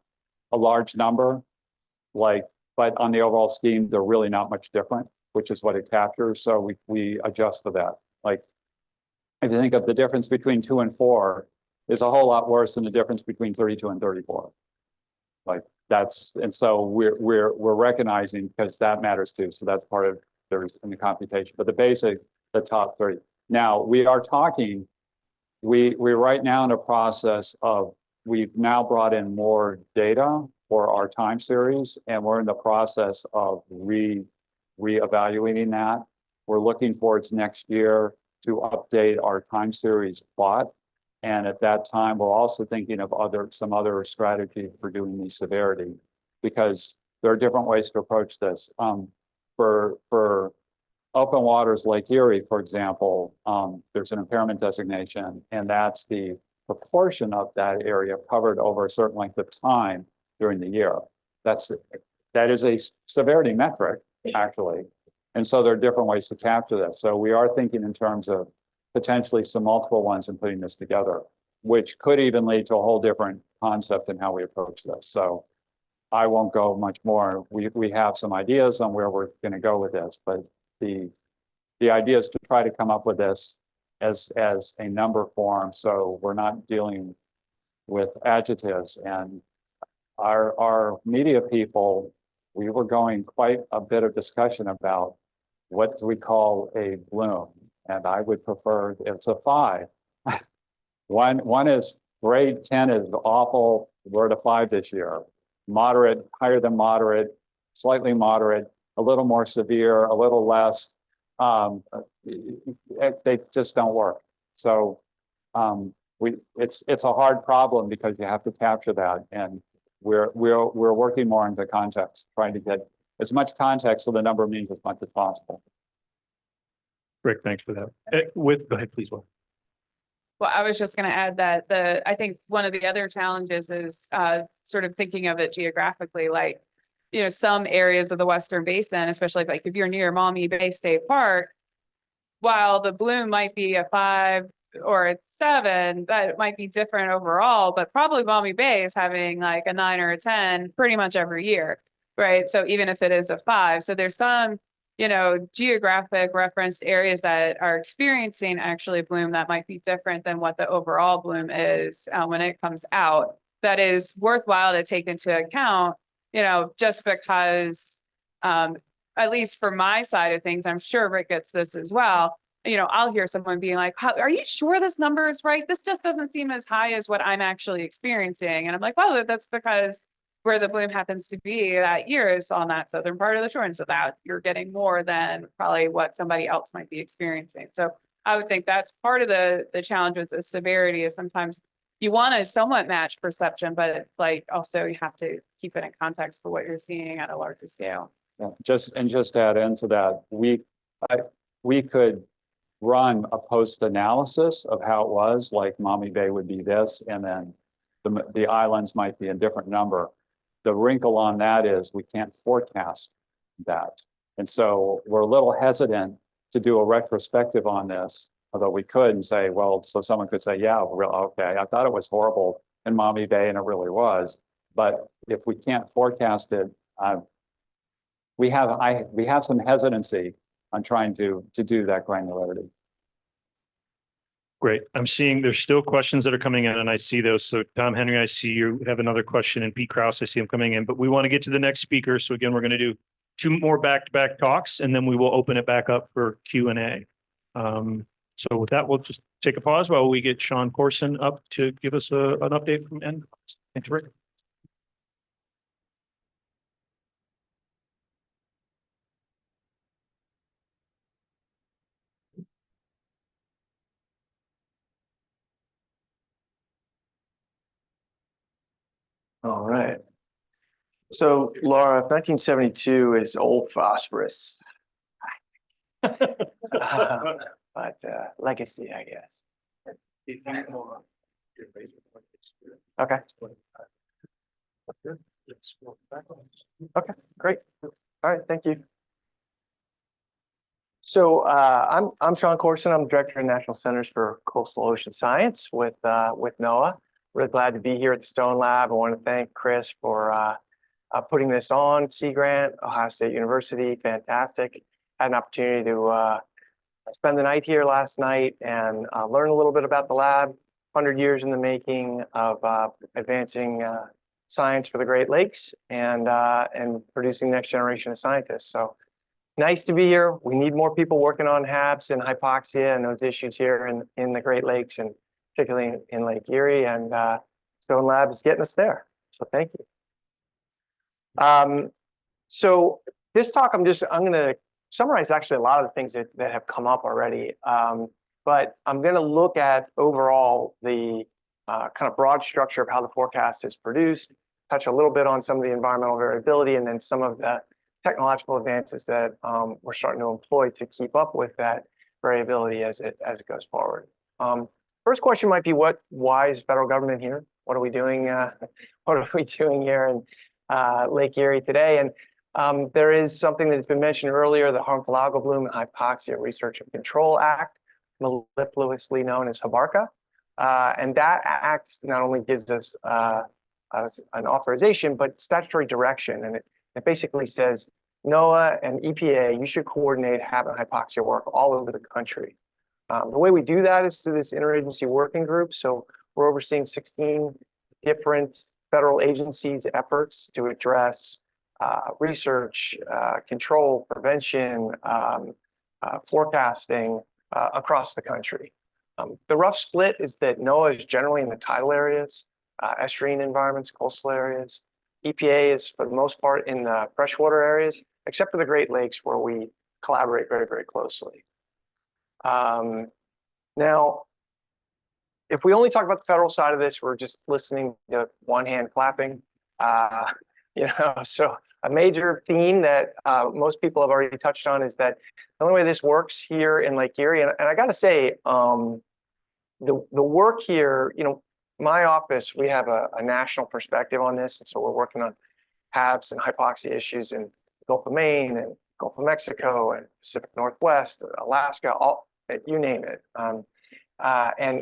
a large number, like, but on the overall scheme, they're really not much different, which is what it captures. So we adjust for that. Like, if you think of the difference between 2 and 4, is a whole lot worse than the difference between 32 and 34. Like that's, and so we're recognizing, because that matters too. So that's part of there's in the computation, but the basic, the top 30. Now we are talking, we're right now in a process of, we've now brought in more data for our time series, and we're in the process of re-evaluating that. We're looking towards next year to update our time series plot. And at that time, we're also thinking of some other strategies for doing the severity, because there are different ways to approach this. For open waters, Lake Erie, for example, there's an impairment designation, and that's the proportion of that area covered over a certain length of time during the year. That is a severity metric, actually. And so there are different ways to capture this. So we are thinking in terms of potentially some multiple ones and putting this together, which could even lead to a whole different concept in how we approach this. So I won't go much more. We have some ideas on where we're going to go with this, but the idea is to try to come up with this as a number form, so we're not dealing with adjectives. And our media people, we were going quite a bit of discussion about what do we call a bloom. And I would prefer, it's a 5. One is grade 10 is awful. We're at a 5 this year. Moderate, higher than moderate, slightly moderate, a little more severe, a little less. They just don't work. So it's a hard problem, because you have to capture that. And we're working more into context, trying to get as much context so the number means as much as possible. Rick, thanks for that. Go ahead, please. Will. Well, I was just gonna add that I think one of the other challenges is sort of thinking of it geographically, like, you know, some areas of the Western Basin, especially like if you're near Maumee Bay State Park, while the bloom might be a 5 or a 7, that might be different overall, but probably Maumee Bay is having like a 9 or a 10 pretty much every year, right? So even if it is a 5, so there's some, you know, geographic referenced areas that are experiencing actually bloom that might be different than what the overall bloom is when it comes out. That is worthwhile to take into account, you know, just because, at least for my side of things, I'm sure Rick gets this as well. You know, I'll hear someone being like, are you sure this number is right? This just doesn't seem as high as what I'm actually experiencing. And I'm like, well, that's because where the bloom happens to be that year is on that southern part of the shore. And so that you're getting more than probably what somebody else might be experiencing. So I would think that's part of the challenge with the severity is sometimes you want to somewhat match perception, but it's like also you have to keep it in context for what you're seeing at a larger scale. Yeah, just to add into that, we could run a post analysis of how it was, like Maumee Bay would be this, and then the islands might be a different number. The wrinkle on that is we can't forecast that. And so we're a little hesitant to do a retrospective on this, although we could and say, well, so someone could say, yeah, okay, I thought it was horrible in Maumee Bay and it really was. But if we can't forecast it, we have some hesitancy on trying to do that granularity. Great. I'm seeing there's still questions that are coming in and I see those. So Tom Henry, I see you have another question, and Pete Krause, I see him coming in, but we want to get to the next speaker. So again, we're going to do 2 more back-to-back talks and then we will open it back up for Q&A. So with that, we'll just take a pause while we get Sean Corson up to give us an update from NOAA. Thanks, Rick. All right. So Laura, 1972 is old phosphorus. But legacy, I guess. Okay. Okay, great. All right, thank you. So I'm Sean Corson. I'm Director of National Centers for Coastal Ocean Science with NOAA. Really glad to be here at the Stone Lab. I want to thank Chris for putting this on. Sea Grant, Ohio State University, fantastic. Had an opportunity to spend the night here last night and learn a little bit about the lab. 100 years in the making of advancing science for the Great Lakes and producing the next generation of scientists. So nice to be here. We need more people working on HABs and hypoxia and those issues here in the Great Lakes, and particularly in Lake Erie, and Stone Lab is getting us there. So thank you. So this talk, I'm going to summarize actually a lot of the things that have come up already. But I'm going to look at overall the kind of broad structure of how the forecast is produced, touch a little bit on some of the environmental variability, and then some of the technological advances that we're starting to employ to keep up with that variability as it goes forward. First question might be, why is federal government here? What are we doing? What are we doing here in Lake Erie today? And there is something that's been mentioned earlier, the Harmful Algal Bloom and Hypoxia Research and Control Act, mellifluously known as HABARCA. And that act not only gives us an authorization, but statutory direction. And it basically says, NOAA and EPA, you should coordinate HAB and hypoxia work all over the country. The way we do that is through this interagency working group. So we're overseeing 16 different federal agencies' efforts to address research, control, prevention, forecasting across the country. The rough split is that NOAA is generally in the tidal areas, estuarine environments, coastal areas. EPA is for the most part in the freshwater areas, except for the Great Lakes, where we collaborate very, very closely. Now, if we only talk about the federal side of this, we're just listening to one hand clapping. So a major theme that most people have already touched on is that the only way this works here in Lake Erie, and I got to say, the work here, my office, we have a national perspective on this, and so we're working on HABs and hypoxia issues in the Gulf of Maine and Gulf of Mexico and Pacific Northwest, Alaska, all you name it. And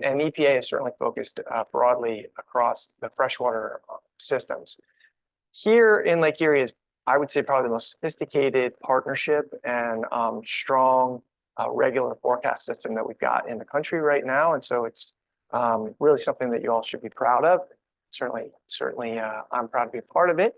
EPA is certainly focused broadly across the freshwater systems. Here in Lake Erie is, I would say, probably the most sophisticated partnership and strong regular forecast system that we've got in the country right now. And so it's really something that you all should be proud of. Certainly, I'm proud to be a part of it.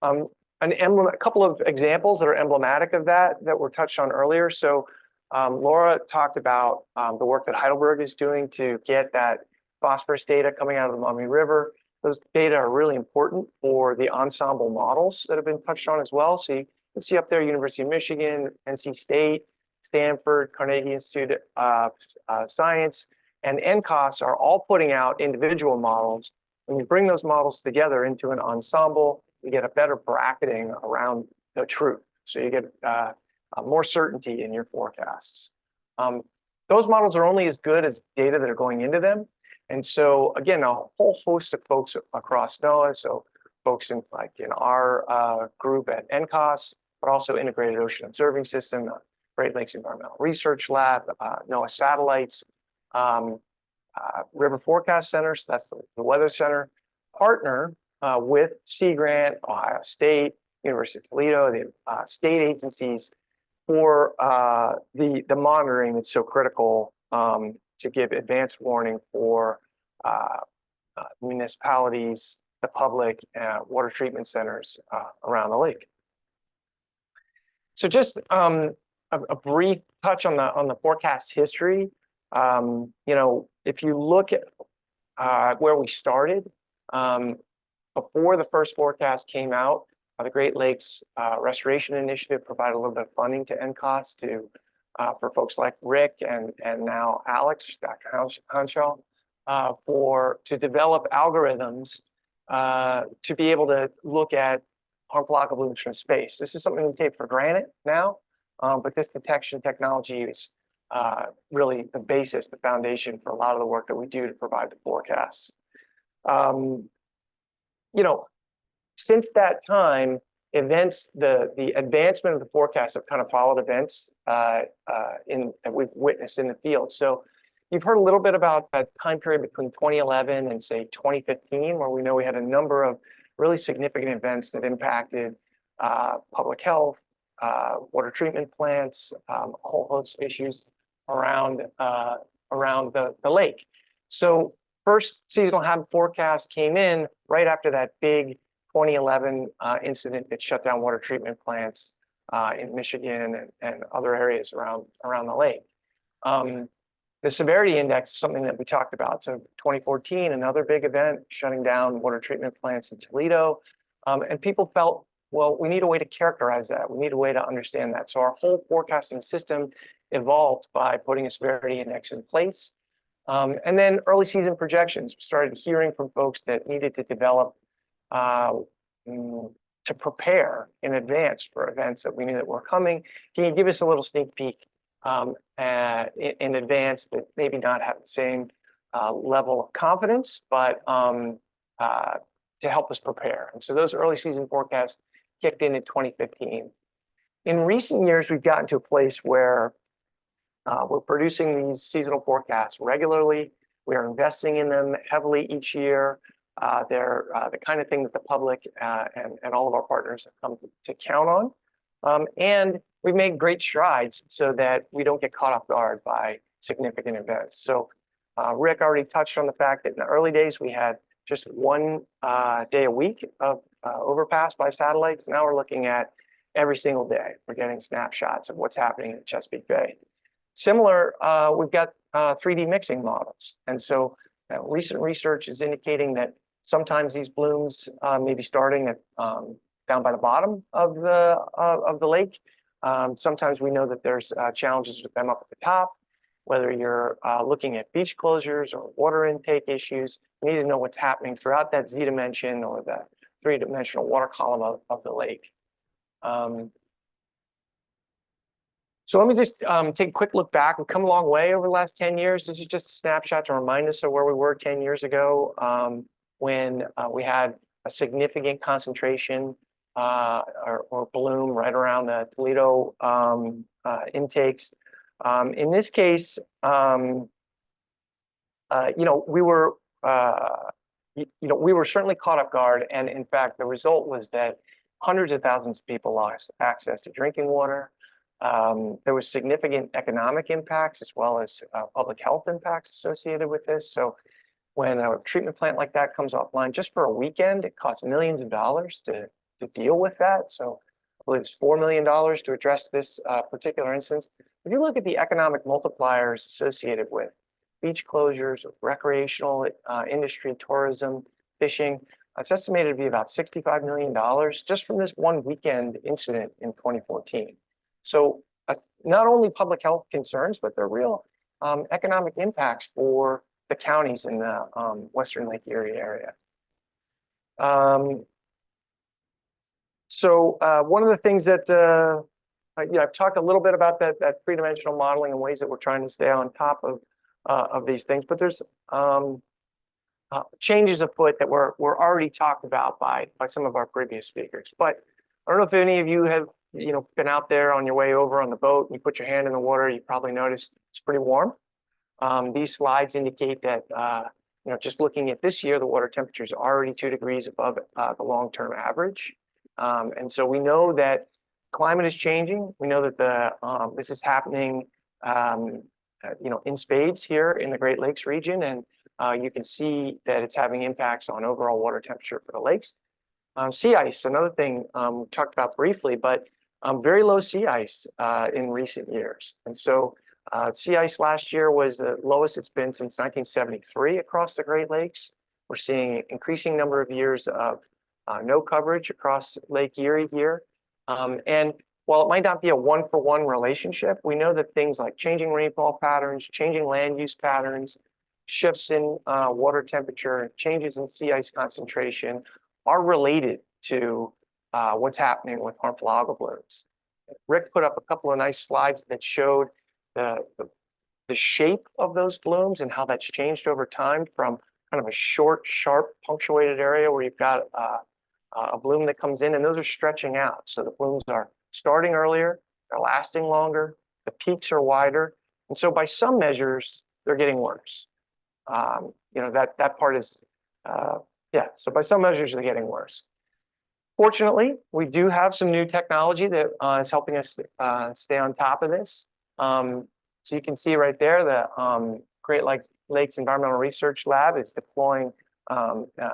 A couple of examples that are emblematic of that were touched on earlier. So Laura talked about the work that Heidelberg is doing to get that phosphorus data coming out of the Maumee River. Those data are really important for the ensemble models that have been touched on as well. So you can see up there, University of Michigan, NC State, Stanford, Carnegie Institute of Science, and NCOS are all putting out individual models. When you bring those models together into an ensemble, you get a better bracketing around the truth. So you get more certainty in your forecasts. Those models are only as good as data that are going into them. And so again, a whole host of folks across NOAA, so folks in our group at NCOS, but also Integrated Ocean Observing System, Great Lakes Environmental Research Lab, NOAA satellites, River Forecast Center, so that's the Weather Center, partner with Sea Grant, Ohio State, University of Toledo, the state agencies for the monitoring that's so critical to give advanced warning for municipalities, the public, water treatment centers around the lake. So just a brief touch on the forecast history. If you look at where we started, before the first forecast came out, the Great Lakes Restoration Initiative provided a little bit of funding to NCOS for folks like Rick and now Alex, Dr. Hanshaw, to develop algorithms to be able to look at harmful algal blooms from space. This is something we take for granted now, but this detection technology is really the basis, the foundation for a lot of the work that we do to provide the forecasts. Since that time, the advancement of the forecast have kind of followed events that we've witnessed in the field. So you've heard a little bit about that time period between 2011 and say 2015, where we know we had a number of really significant events that impacted public health, water treatment plants, a whole host of issues around the lake. So first seasonal HAB forecast came in right after that big 2011 incident that shut down water treatment plants in Michigan and other areas around the lake. The severity index is something that we talked about. So 2014, another big event, shutting down water treatment plants in Toledo. And people felt, well, we need a way to characterize that. We need a way to understand that. So our whole forecasting system evolved by putting a severity index in place. And then early season projections, we started hearing from folks that needed to develop to prepare in advance for events that we knew that were coming. Can you give us a little sneak peek in advance that maybe not have the same level of confidence, but to help us prepare? And so those early season forecasts kicked in 2015. In recent years, we've gotten to a place where we're producing these seasonal forecasts regularly. We are investing in them heavily each year. They're the kind of thing that the public and all of our partners have come to count on. And we've made great strides so that we don't get caught off guard by significant events. So Rick already touched on the fact that in the early days, we had just one day a week of overpass by satellites. Now we're looking at every single day. We're getting snapshots of what's happening in Chesapeake Bay. Similar, we've got 3D mixing models. And so recent research is indicating that sometimes these blooms may be starting at down by the bottom of the lake. Sometimes we know that there's challenges with them up at the top. Whether you're looking at beach closures or water intake issues, you need to know what's happening throughout that Z dimension or the three-dimensional water column of the lake. So let me just take a quick look back. We've come a long way over the last 10 years. This is just a snapshot to remind us of where we were 10 years ago when we had a significant concentration or bloom right around the Toledo intakes. In this case, you know, we were we were certainly caught off guard, and in fact, the result was that hundreds of thousands of people lost access to drinking water. There was significant economic impacts as well as public health impacts associated with this. So when a treatment plant like that comes offline just for a weekend, it costs millions of dollars to deal with that. So I believe it's $4 million to address this particular instance. If you look at the economic multipliers associated with beach closures, recreational industry, tourism, fishing, it's estimated to be about $65 million just from this one weekend incident in 2014. So not only public health concerns, but they're real economic impacts for the counties in the Western Lake Erie area. So one of the things that I've talked a little bit about that three-dimensional modeling and ways that we're trying to stay on top of these things, but there's changes afoot that were already talked about by some of our previous speakers. But I don't know if any of you have been out there on your way over on the boat and you put your hand in the water, you probably noticed it's pretty warm. These slides indicate that just looking at this year, the water temperature is already 2 degrees above the long-term average. And so we know that climate is changing. We know that this is happening in spades here in the Great Lakes region, and you can see that it's having impacts on overall water temperature for the lakes. Sea ice, another thing we talked about briefly, but very low sea ice in recent years. And so sea ice last year was the lowest it's been since 1973 across the Great Lakes. We're seeing an increasing number of years of no coverage across Lake Erie here. And while it might not be a one-for-one relationship, we know that things like changing rainfall patterns, changing land use patterns, shifts in water temperature, changes in sea ice concentration are related to what's happening with harmful algal blooms. Rick put up a couple of nice slides that showed the shape of those blooms and how that's changed over time from kind of a short, sharp, punctuated area where you've got a bloom that comes in, and those are stretching out. So the blooms are starting earlier, they're lasting longer, the peaks are wider, and so by some measures, they're getting worse. That part is, so by some measures, they're getting worse. Fortunately, we do have some new technology that is helping us stay on top of this. So you can see right there the Great Lakes Environmental Research Lab is deploying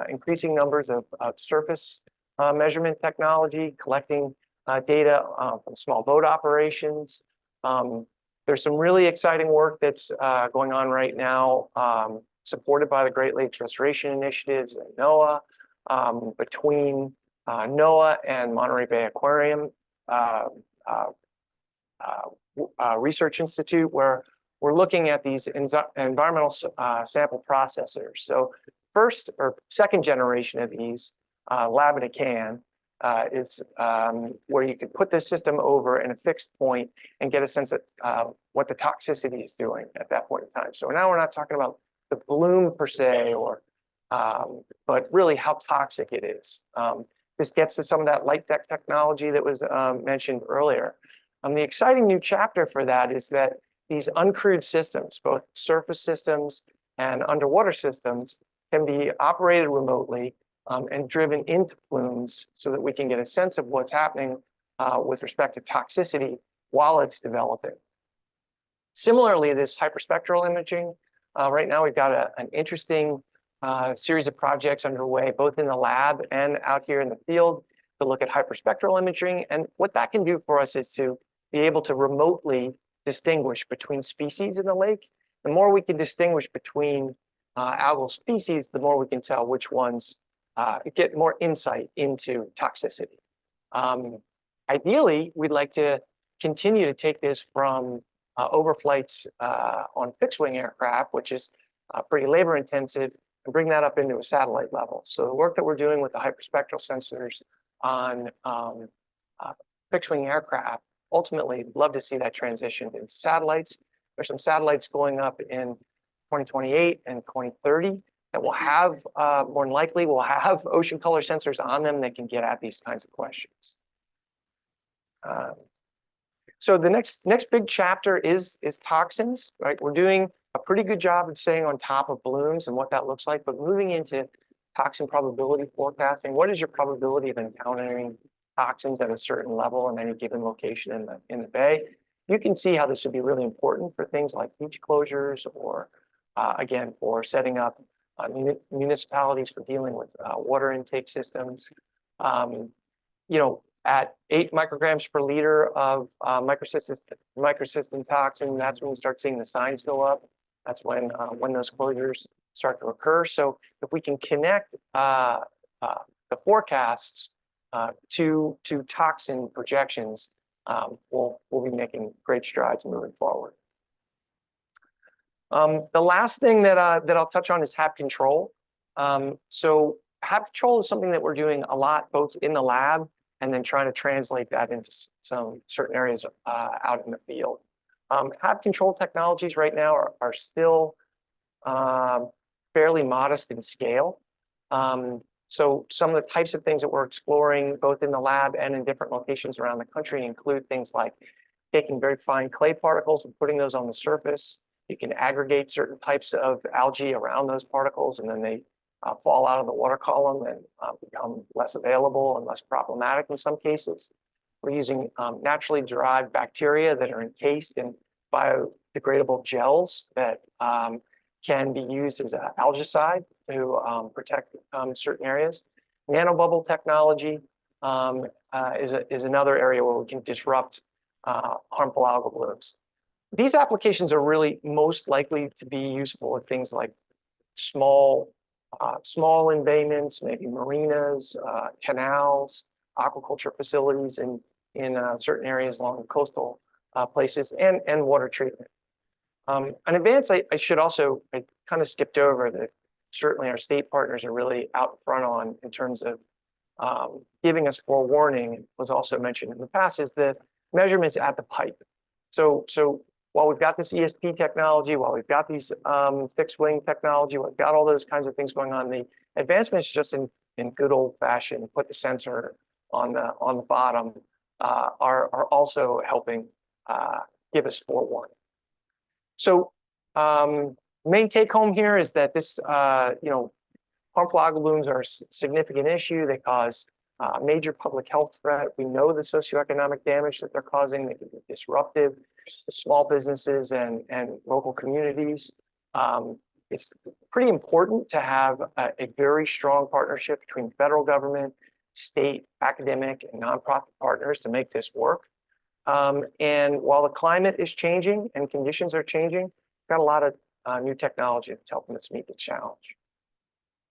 increasing numbers of surface measurement technology, collecting data from small boat operations. There's some really exciting work that's going on right now, supported by the Great Lakes Restoration Initiatives and NOAA, between NOAA and Monterey Bay Aquarium Research Institute, where we're looking at these environmental sample processors. So first or second generation of these, lab in a can, is where you can put this system over in a fixed point and get a sense of what the toxicity is doing at that point in time. So now we're not talking about the bloom per se, but really how toxic it is. This gets to some of that light deck technology that was mentioned earlier. The exciting new chapter for that is that these uncrewed systems, both surface systems and underwater systems, can be operated remotely and driven into plumes so that we can get a sense of what's happening with respect to toxicity while it's developing. Similarly, this hyperspectral imaging, right now we've got an interesting series of projects underway, both in the lab and out here in the field, to look at hyperspectral imaging. And what that can do for us is to be able to remotely distinguish between species in the lake. The more we can distinguish between algal species, the more we can tell which ones get more insight into toxicity. Ideally, we'd like to continue to take this from overflights on fixed-wing aircraft, which is pretty labor intensive, and bring that up into a satellite level. So the work that we're doing with the hyperspectral sensors on fixed-wing aircraft, ultimately love to see that transition into satellites. There's some satellites going up in 2028 and 2030 that will have, more than likely, will have ocean color sensors on them that can get at these kinds of questions. So the next big chapter is toxins, right? We're doing a pretty good job of staying on top of blooms and what that looks like, but moving into toxin probability forecasting. What is your probability of encountering toxins at a certain level in any given location in the bay? You can see how this would be really important for things like beach closures, or again, for setting up municipalities for dealing with water intake systems. At 8 micrograms per liter of microcystin toxin, that's when we start seeing the signs go up. That's when those closures start to occur. So if we can connect the forecasts to toxin projections, we'll be making great strides moving forward. The last thing that I'll touch on is HAB control. So HAB control is something that we're doing a lot, both in the lab and then trying to translate that into some certain areas out in the field. HAB control technologies right now are still fairly modest in scale. So some of the types of things that we're exploring both in the lab and in different locations around the country include things like taking very fine clay particles and putting those on the surface. You can aggregate certain types of algae around those particles, and then they fall out of the water column and become less available and less problematic in some cases. We're using naturally derived bacteria that are encased in biodegradable gels that can be used as an algicide to protect certain areas. Nanobubble technology is another area where we can disrupt harmful algal blooms. These applications are really most likely to be useful in things like small embayments, maybe marinas, canals, aquaculture facilities in certain areas along the coastal places, and water treatment. An advance I kind of skipped over that certainly our state partners are really out front on in terms of giving us forewarning, was also mentioned in the past, is the measurements at the pipe. So while we've got this ESP technology, while we've got these fixed wing technology, we've got all those kinds of things going on, the advancements just in good old fashioned, put the sensor on the bottom, are also helping give us forewarning. So main take home here is that this, harmful algal blooms are a significant issue. They cause major public health threat. We know the socioeconomic damage that they're causing. They can be disruptive to small businesses and local communities. It's pretty important to have a very strong partnership between federal government, state, academic, and nonprofit partners to make this work. And while the climate is changing and conditions are changing, we've got a lot of new technology that's helping us meet the challenge.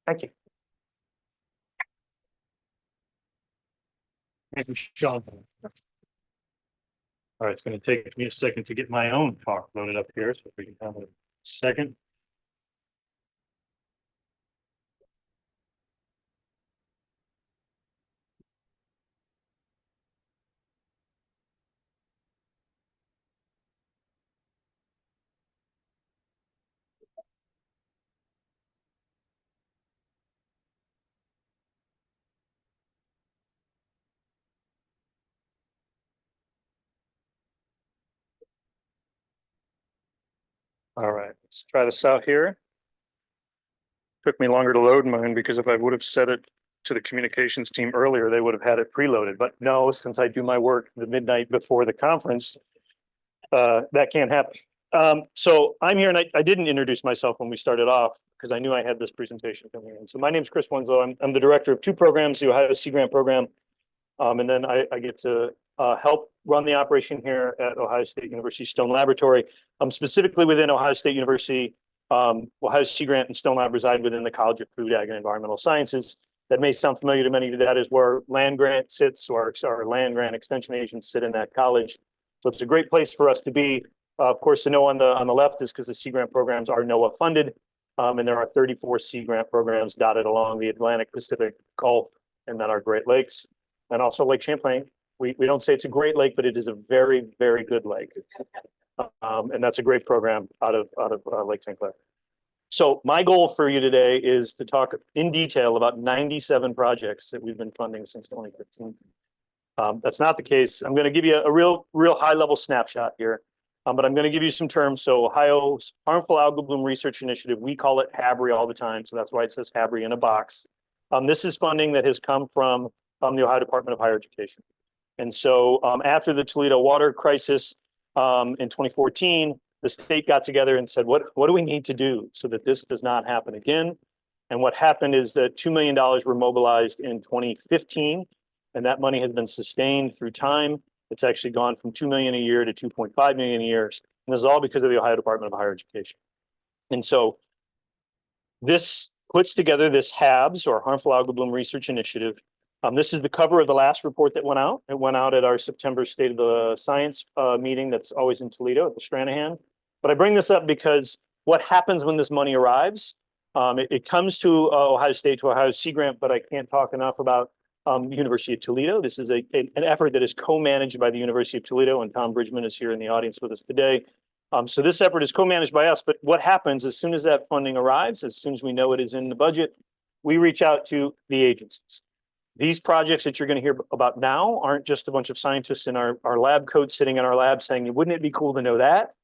Thank you. Thank you, Sean. All right, it's going to take me a second to get my own talk loaded up here, so if we can have a second. All right, let's try this out here. Took me longer to load mine because if I would have set it to the communications team earlier, they would have had it preloaded. But no, since I do my work the midnight before the conference, that can't happen. So I'm here, and I didn't introduce myself when we started off because I knew I had this presentation coming in. So my name is Chris Winslow. I'm the director of 2 programs, the Ohio Sea Grant program, and then I get to help run the operation here at Ohio State University Stone Laboratory. Specifically within Ohio State University, Ohio Sea Grant and Stone Lab reside within the College of Food, Ag, and Environmental Sciences. That may sound familiar to many of you. That is where land grant sits, or our land grant extension agents sit in that college. So it's a great place for us to be. Of course, the NOAA on the left is because the Sea Grant programs are NOAA funded, and there are 34 Sea Grant programs dotted along the Atlantic, Pacific, Gulf, and then our Great Lakes, and also Lake Champlain. We don't say it's a great lake, but it is a very, very good lake. And that's a great program out of Lake St. Clair. So my goal for you today is to talk in detail about 97 projects that we've been funding since 2015. That's not the case. I'm going to give you a real high level snapshot here, but I'm going to give you some terms. So Ohio's Harmful Algal Bloom Research Initiative, we call it HABRI all the time. So that's why it says HABRI in a box. This is funding that has come from the Ohio Department of Higher Education. And so after the Toledo water crisis in 2014, the state got together and said, what do we need to do so that this does not happen again? And what happened is that $2 million were mobilized in 2015, and that money has been sustained through time. It's actually gone from 2 million a year to 2.5 million a year. And this is all because of the Ohio Department of Higher Education. And so this puts together this HABs, or Harmful Algal Bloom Research Initiative. This is the cover of the last report that went out. It went out at our September State of the Science meeting that's always in Toledo at the Stranahan. But I bring this up because what happens when this money arrives? It comes to Ohio State, to Ohio Sea Grant, but I can't talk enough about the University of Toledo. This is an effort that is co-managed by the University of Toledo, and Tom Bridgman is here in the audience with us today. So this effort is co-managed by us, but what happens as soon as that funding arrives, as soon as we know it is in the budget, we reach out to the agencies. These projects that you're going to hear about now aren't just a bunch of scientists in our lab coats sitting in our lab saying, wouldn't it be cool to know that?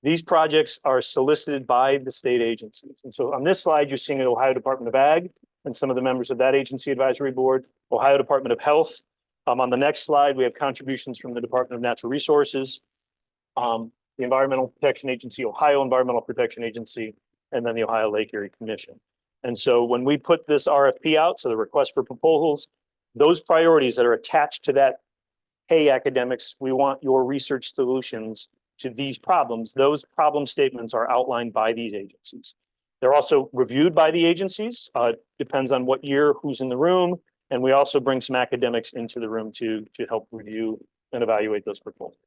These projects are solicited by the state agencies. And so on this slide, you're seeing the Ohio Department of Ag and some of the members of that agency advisory board, Ohio Department of Health. On the next slide, we have contributions from the Department of Natural Resources, the Environmental Protection Agency, Ohio Environmental Protection Agency, and then the Ohio Lake Erie Commission. And so when we put this RFP out, so the request for proposals, those priorities that are attached to that, hey, academics, we want your research solutions to these problems. Those problem statements are outlined by these agencies. They're also reviewed by the agencies. Depends on what year, who's in the room. And we also bring some academics into the room to help review and evaluate those proposals.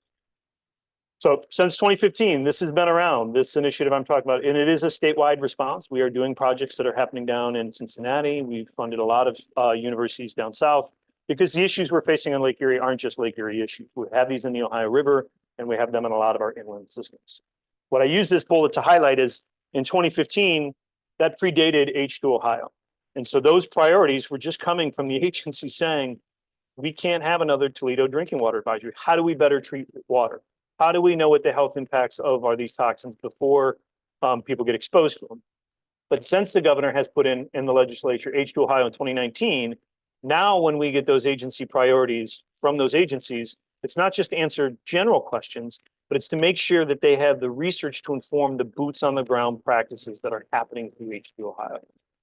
So since 2015, this has been around, this initiative I'm talking about, and it is a statewide response. We are doing projects that are happening down in Cincinnati. We've funded a lot of universities down south because the issues we're facing in Lake Erie aren't just Lake Erie issues. We have these in the Ohio River, and we have them in a lot of our inland systems. What I use this bullet to highlight is in 2015, that predated H2 Ohio. And so those priorities were just coming from the agency saying, we can't have another Toledo drinking water advisory. How do we better treat water? How do we know what the health impacts of these toxins before people get exposed to them? But since the governor has put in the legislature H2 Ohio in 2019, now when we get those agency priorities from those agencies, it's not just to answer general questions, but it's to make sure that they have the research to inform the boots on the ground practices that are happening through H2 Ohio.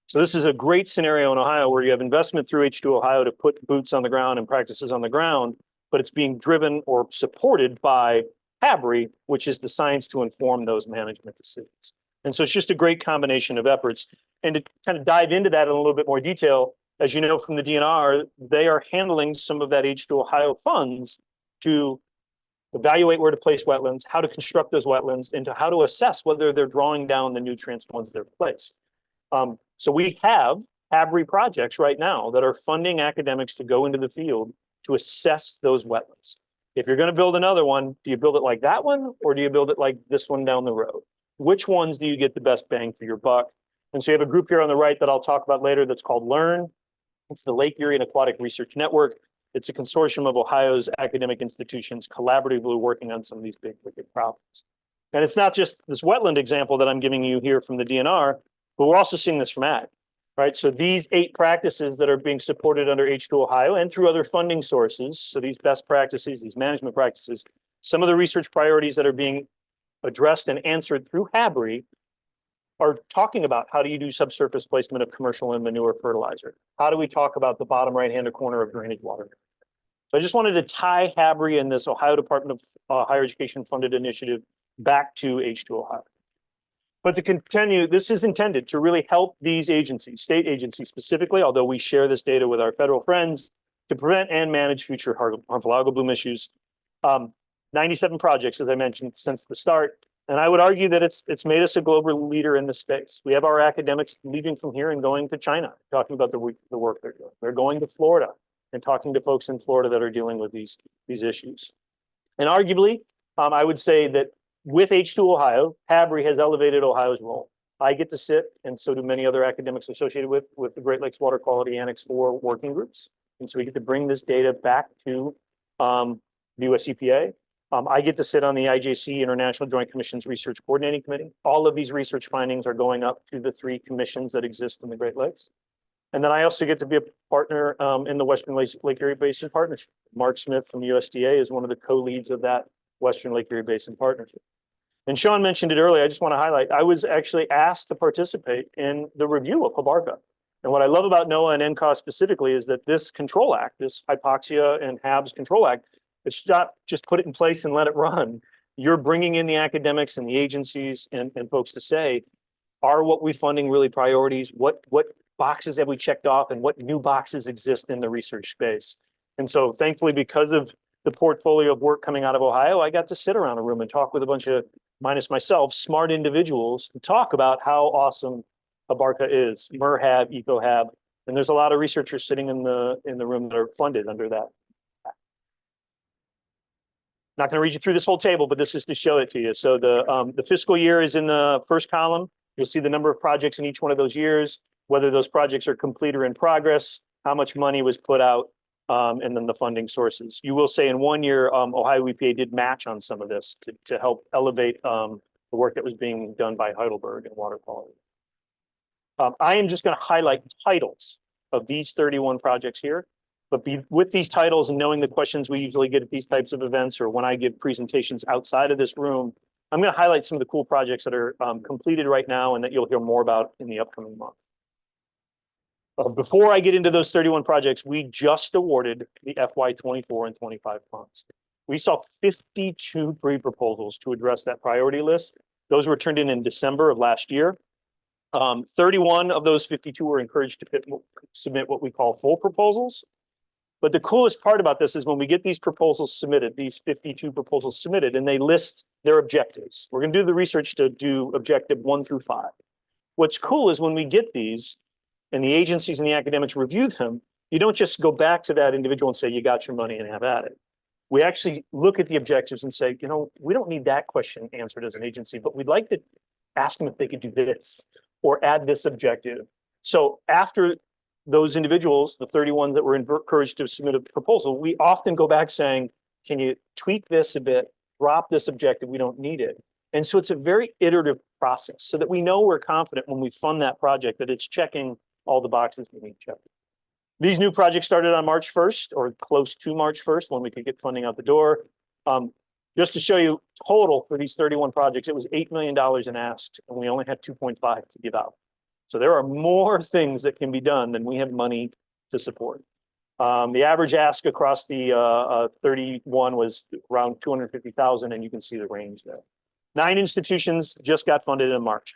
So this is a great scenario in Ohio where you have investment through H2 Ohio to put boots on the ground and practices on the ground, but it's being driven or supported by HABRI, which is the science to inform those management decisions. And so it's just a great combination of efforts. And to kind of dive into that in a little bit more detail, as you know from the DNR, they are handling some of that H2 Ohio funds to evaluate where to place wetlands, how to construct those wetlands, and to how to assess whether they're drawing down the nutrients once they're placed. So we have HABRI projects right now that are funding academics to go into the field to assess those wetlands. If you're going to build another one, do you build it like that one, or do you build it like this one down the road? Which ones do you get the best bang for your buck? And so you have a group here on the right that I'll talk about later that's called LEARN. It's the Lake Erie and Aquatic Research Network. It's a consortium of Ohio's academic institutions collaboratively working on some of these big wicked problems. And it's not just this wetland example that I'm giving you here from the DNR, but we're also seeing this from ag, right? So these 8 practices that are being supported under H2 Ohio and through other funding sources, so these best practices, these management practices, some of the research priorities that are being addressed and answered through HABRI are talking about how do you do subsurface placement of commercial and manure fertilizer? How do we talk about the bottom right-hand corner of drainage water? So I just wanted to tie HABRI and this Ohio Department of Higher Education funded initiative back to H2 Ohio. But to continue, this is intended to really help these agencies, state agencies specifically, although we share this data with our federal friends, to prevent and manage future harmful algal bloom issues. 97 projects, as I mentioned, since the start. And I would argue that it's made us a global leader in this space. We have our academics leaving from here and going to China, talking about the work they're doing. They're going to Florida and talking to folks in Florida that are dealing with these issues. And arguably, I would say that with H2 Ohio, HABRI has elevated Ohio's role. I get to sit, and so do many other academics associated with the Great Lakes Water Quality Annex 4 working groups. And so we get to bring this data back to the US EPA. I get to sit on the IJC International Joint Commission's Research Coordinating Committee. All of these research findings are going up to the 3 commissions that exist in the Great Lakes. And then I also get to be a partner in the Western Lake Erie Basin Partnership. Mark Smith from USDA is one of the co-leads of that Western Lake Erie Basin Partnership. And Sean mentioned it earlier. I just want to highlight, I was actually asked to participate in the review of HABRCA. And what I love about NOAA and NCOS specifically is that this control act, this hypoxia and HABs control act, it's not just put it in place and let it run. You're bringing in the academics and the agencies and folks to say, are what we're funding really priorities? What boxes have we checked off, and what new boxes exist in the research space? And so thankfully, because of the portfolio of work coming out of Ohio, I got to sit around a room and talk with a bunch of, minus myself, smart individuals to talk about how awesome HABRCA is, MERHAB, EcoHab, and there's a lot of researchers sitting in the room that are funded under that. Not going to read you through this whole table, but this is to show it to you. So the fiscal year is in the first column. You'll see the number of projects in each one of those years, whether those projects are complete or in progress, how much money was put out, and then the funding sources. You will say in one year, Ohio EPA did match on some of this to help elevate the work that was being done by Heidelberg and water quality. I am just going to highlight titles of these 31 projects here. But with these titles and knowing the questions we usually get at these types of events, or when I give presentations outside of this room, I'm going to highlight some of the cool projects that are completed right now and that you'll hear more about in the upcoming months. Before I get into those 31 projects, we just awarded the FY 24 and 25 funds. We saw 52 pre-proposals to address that priority list. Those were turned in December of last year. 31 of those 52 were encouraged to submit what we call full proposals. But the coolest part about this is when we get these proposals submitted, these 52 proposals submitted, and they list their objectives. We're going to do the research to do objective 1 through 5. What's cool is when we get these and the agencies and the academics review them, you don't just go back to that individual and say, you got your money and have at it. We actually look at the objectives and say, you know, we don't need that question answered as an agency, but we'd like to ask them if they could do this or add this objective. So after those individuals, the 31 that were encouraged to submit a proposal, we often go back saying, can you tweak this a bit, drop this objective, we don't need it. And so it's a very iterative process so that we know we're confident when we fund that project that it's checking all the boxes we need checked. These new projects started on March 1st or close to March 1st when we could get funding out the door. Just to show you total for these 31 projects, it was $8 million in asked, and we only had 2.5 to give out. So there are more things that can be done than we have money to support. The average ask across the 31 was around 250,000, and you can see the range there. 9 institutions just got funded in March.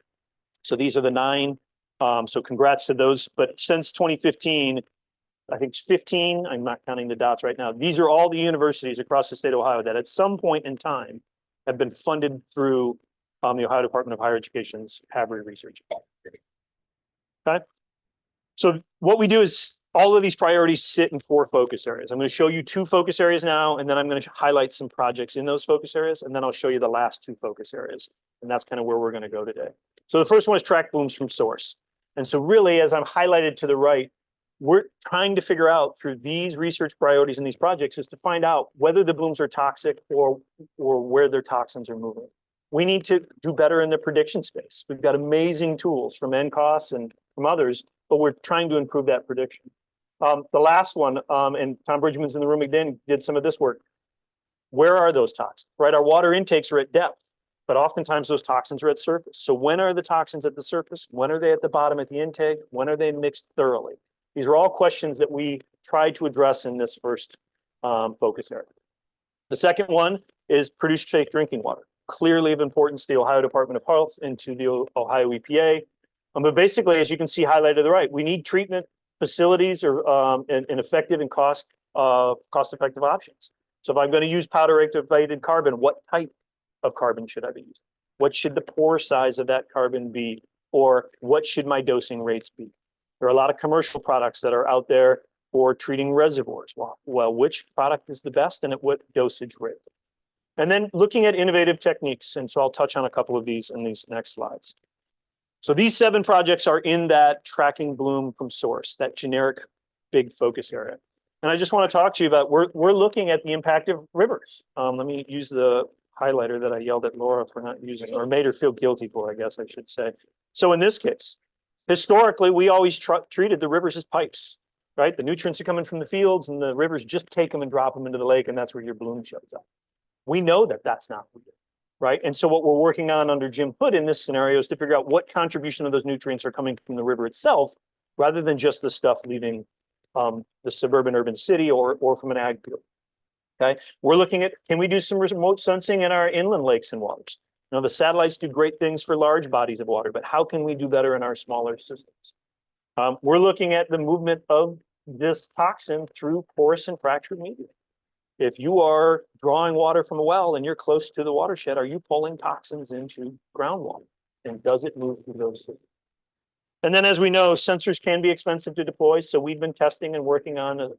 So these are the 9. So congrats to those. But since 2015, I think it's 15, I'm not counting the dots right now. These are all the universities across the state of Ohio that at some point in time have been funded through the Ohio Department of Higher Education's HABRI research. Okay. So what we do is all of these priorities sit in 4 focus areas. I'm going to show you 2 focus areas now, and then I'm going to highlight some projects in those focus areas, and then I'll show you the last 2 focus areas. And that's kind of where we're going to go today. So the first one is track blooms from source. And so really, as I'm highlighted to the right, we're trying to figure out through these research priorities in these projects is to find out whether the blooms are toxic or where their toxins are moving. We need to do better in the prediction space. We've got amazing tools from NCOS and from others, but we're trying to improve that prediction. The last one, and Tom Bridgman's in the room again, did some of this work. Where are those toxins, right? Our water intakes are at depth, but oftentimes those toxins are at surface. So when are the toxins at the surface? When are they at the bottom at the intake? When are they mixed thoroughly? These are all questions that we try to address in this first focus area. The second one is produce safe drinking water. Clearly of importance to the Ohio Department of Health and to the Ohio EPA. But basically, as you can see highlighted to the right, we need treatment facilities or and effective and cost-effective options. So if I'm going to use powder activated carbon, what type of carbon should I be using? What should the pore size of that carbon be? Or what should my dosing rates be? There are a lot of commercial products that are out there for treating reservoirs. Well, which product is the best and at what dosage rate? And then looking at innovative techniques. And so I'll touch on a couple of these in these next slides. So these 7 projects are in that tracking bloom from source, that generic big focus area. And I just want to talk to you about, we're looking at the impact of rivers. Let me use the highlighter that I yelled at Laura for not using, or made her feel guilty for, I guess I should say. So in this case, historically, we always treated the rivers as pipes, right? The nutrients are coming from the fields and the rivers just take them and drop them into the lake, and that's where your bloom shows up. We know that that's not what we do, right? And so what we're working on under Jim Hood in this scenario is to figure out what contribution of those nutrients are coming from the river itself, rather than just the stuff leaving the suburban urban city or from an ag field. Okay, we're looking at, can we do some remote sensing in our inland lakes and waters? You know, the satellites do great things for large bodies of water, but how can we do better in our smaller systems? We're looking at the movement of this toxin through porous and fractured media. If you are drawing water from a well and you're close to the watershed, are you pulling toxins into groundwater? And does it move through those systems? And then, as we know, sensors can be expensive to deploy. So we've been testing and working on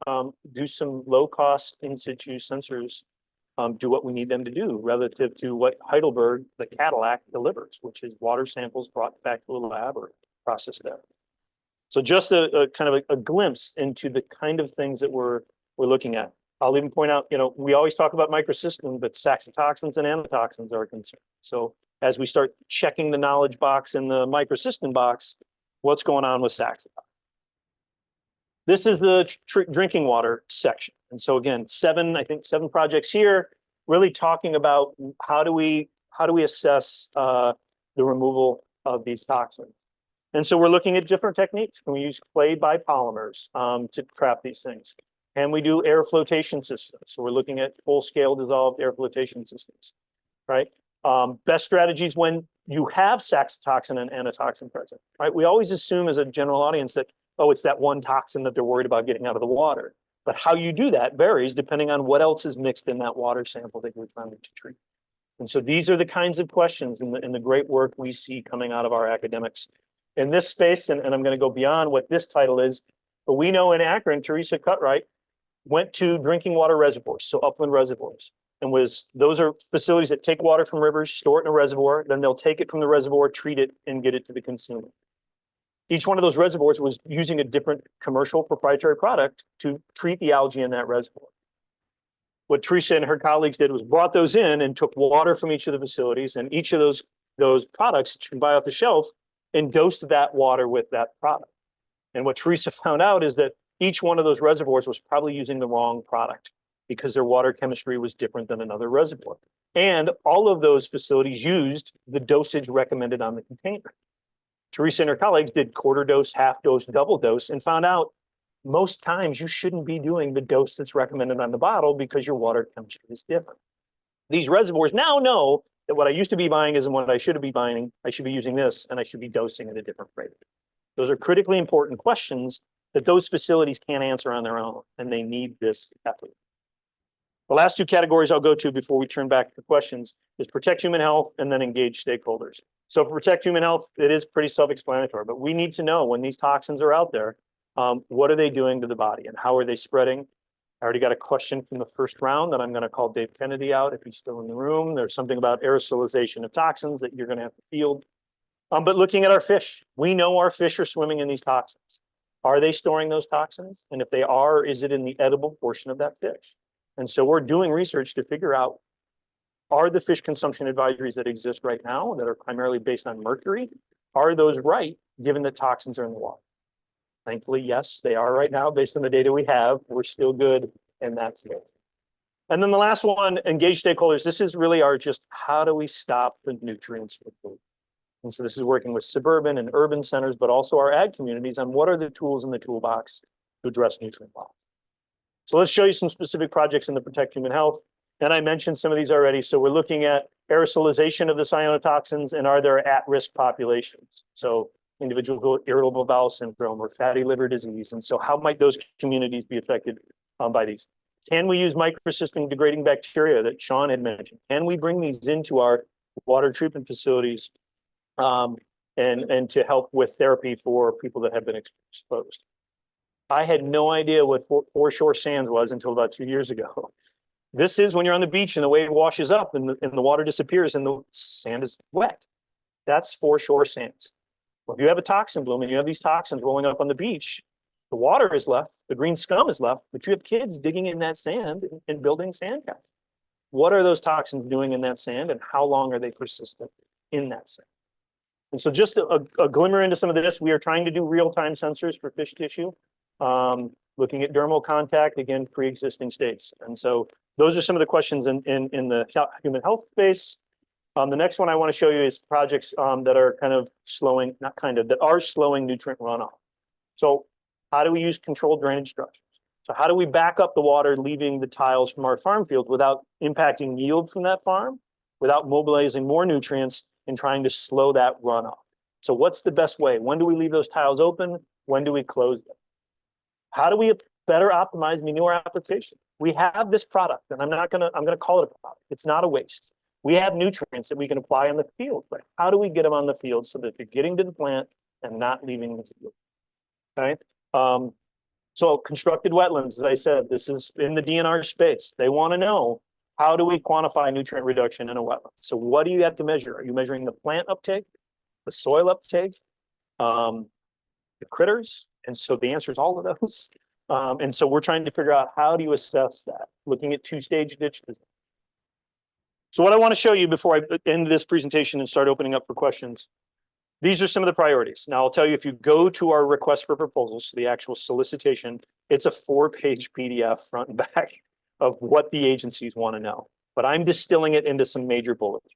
do some low cost in situ sensors do what we need them to do relative to what Heidelberg, the Cadillac, delivers, which is water samples brought back to a lab or processed there. So just a kind of a glimpse into the kind of things that we're looking at. I'll even point out, you know, we always talk about microsystem, but saxitoxins and antitoxins are a concern. So as we start checking the knowledge box and the microsystem box, what's going on with saxitoxins? This is the drinking water section. And so again, I think seven projects here, really talking about how do we assess the removal of these toxins. And so we're looking at different techniques. Can we use clay biopolymers to trap these things? And we do air flotation systems. So we're looking at full-scale dissolved air flotation systems, right? Best strategies when you have saxitoxin and antitoxin present, right? We always assume as a general audience that, oh, it's that one toxin that they're worried about getting out of the water. But how you do that varies depending on what else is mixed in that water sample that you're trying to treat. And so these are the kinds of questions in the great work we see coming out of our academics in this space. And I'm going to go beyond what this title is, but we know in Akron, Teresa Cutright went to drinking water reservoirs, so upland reservoirs. And those are facilities that take water from rivers, store it in a reservoir, then they'll take it from the reservoir, treat it, and get it to the consumer. Each one of those reservoirs was using a different commercial proprietary product to treat the algae in that reservoir. What Teresa and her colleagues did was brought those in and took water from each of the facilities, and each of those products that you can buy off the shelf, and dosed that water with that product. And what Teresa found out is that each one of those reservoirs was probably using the wrong product because their water chemistry was different than another reservoir. And all of those facilities used the dosage recommended on the container. Teresa and her colleagues did quarter dose, half dose, double dose, and found out most times you shouldn't be doing the dose that's recommended on the bottle because your water chemistry is different. These reservoirs now know that what I used to be buying isn't what I should be buying. I should be using this, and I should be dosing at a different rate. Those are critically important questions that those facilities can't answer on their own, and they need this effort. The last two categories I'll go to before we turn back to questions is protect human health and then engage stakeholders. So for protect human health, it is pretty self-explanatory, but we need to know when these toxins are out there, what are they doing to the body and how are they spreading? I already got a question from the first round that I'm going to call Dave Kennedy out if he's still in the room. There's something about aerosolization of toxins that you're going to have to field. But looking at our fish, we know our fish are swimming in these toxins. Are they storing those toxins? And if they are, is it in the edible portion of that fish? And so we're doing research to figure out, are the fish consumption advisories that exist right now that are primarily based on mercury, are those right given that toxins are in the water? Thankfully, yes, they are right now based on the data we have. We're still good in that space. And then the last one, engage stakeholders. This is really our just how do we stop the nutrients for food? And so this is working with suburban and urban centers, but also our ag communities on what are the tools in the toolbox to address nutrient loss. So let's show you some specific projects in the Protect Human Health. And I mentioned some of these already. So we're looking at aerosolization of the cyanotoxins and are there at-risk populations? So individuals with irritable bowel syndrome or fatty liver disease. And so how might those communities be affected by these? Can we use microsystem degrading bacteria that Sean had mentioned? Can we bring these into our water treatment facilities and to help with therapy for people that have been exposed? I had no idea what foreshore sand was until about 2 years ago. This is when you're on the beach and the wave washes up and the water disappears and the sand is wet. That's foreshore sands. Well, if you have a toxin bloom and you have these toxins rolling up on the beach, the water is left, the green scum is left, but you have kids digging in that sand and building sandcastles. What are those toxins doing in that sand and how long are they persistent in that sand? And so just a glimmer into some of this, we are trying to do real-time sensors for fish tissue, looking at dermal contact, again, pre-existing states. And so those are some of the questions in the human health space. The next one I want to show you is projects that are kind of slowing, not kind of, that are slowing nutrient runoff. So how do we use controlled drainage structures? So how do we back up the water leaving the tiles from our farm field without impacting yield from that farm, without mobilizing more nutrients and trying to slow that runoff? So what's the best way? When do we leave those tiles open? When do we close them? How do we better optimize manure application? We have this product, and I'm gonna call it a product. It's not a waste. We have nutrients that we can apply on the field, but how do we get them on the field so that they're getting to the plant and not leaving the field? Okay. So constructed wetlands, as I said, this is in the DNR space. They want to know, how do we quantify nutrient reduction in a wetland? So what do you have to measure? Are you measuring the plant uptake, the soil uptake, the critters? And so the answer is all of those. And so we're trying to figure out, how do you assess that? Looking at two-stage ditch design. So what I want to show you before I end this presentation and start opening up for questions, these are some of the priorities. Now, I'll tell you, if you go to our request for proposals, the actual solicitation, it's a 4-page PDF front and back of what the agencies want to know. But I'm distilling it into some major bullets.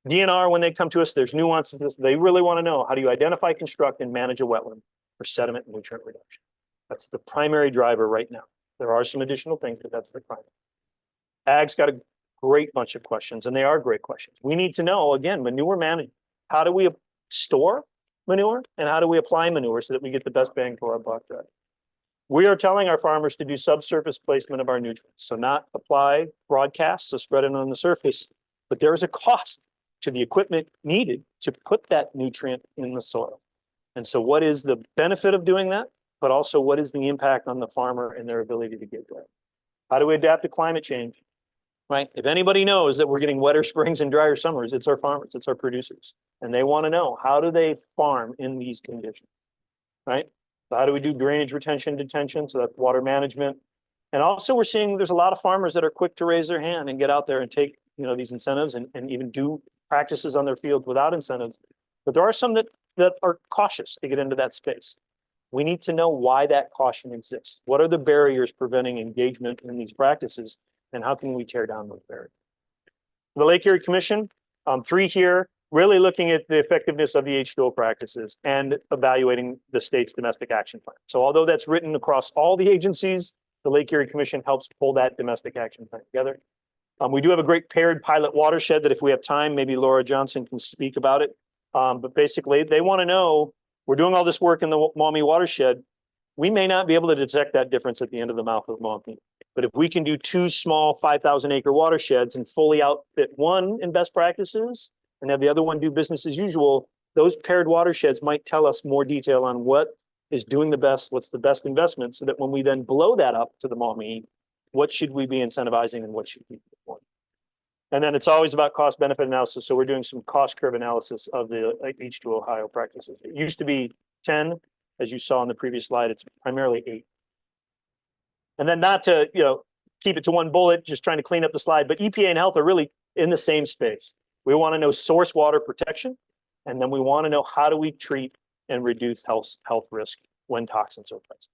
DNR, when they come to us, there's nuances. They really want to know, how do you identify, construct, and manage a wetland for sediment and nutrient reduction? That's the primary driver right now. There are some additional things, but that's the primary. Ag's got a great bunch of questions, and they are great questions. We need to know, again, manure management. How do we store manure and how do we apply manure so that we get the best bang for our buck? We are telling our farmers to do subsurface placement of our nutrients. So not apply broadcast, so spread it on the surface, but there is a cost to the equipment needed to put that nutrient in the soil. And so what is the benefit of doing that? But also, what is the impact on the farmer and their ability to get there? How do we adapt to climate change? Right? If anybody knows that we're getting wetter springs and drier summers, it's our farmers, it's our producers. And they want to know, how do they farm in these conditions? Right? So how do we do drainage retention, detention? So that's water management. And also we're seeing there's a lot of farmers that are quick to raise their hand and get out there and take, these incentives and even do practices on their fields without incentives. But there are some that are cautious to get into that space. We need to know why that caution exists. What are the barriers preventing engagement in these practices? And how can we tear down those barriers? The Lake Erie Commission, 3 here, really looking at the effectiveness of the H2O practices and evaluating the state's domestic action plan. So although that's written across all the agencies, the Lake Erie Commission helps pull that domestic action plan together. We do have a great paired pilot watershed that if we have time, maybe Laura Johnson can speak about it. But basically, they want to know, we're doing all this work in the Maumee watershed. We may not be able to detect that difference at the end of the mouth of Maumee. But if we can do 2 small 5,000-acre watersheds and fully outfit one in best practices and have the other one do business as usual, those paired watersheds might tell us more detail on what is doing the best, what's the best investment, so that when we then blow that up to the Maumee, what should we be incentivizing and what should we be doing? And then it's always about cost benefit analysis. So we're doing some cost curve analysis of the H2 Ohio practices. It used to be 10, as you saw on the previous slide, it's primarily 8. And then not to, keep it to one bullet, just trying to clean up the slide, but EPA and health are really in the same space. We want to know source water protection, and then we want to know, how do we treat and reduce health risk when toxins are present.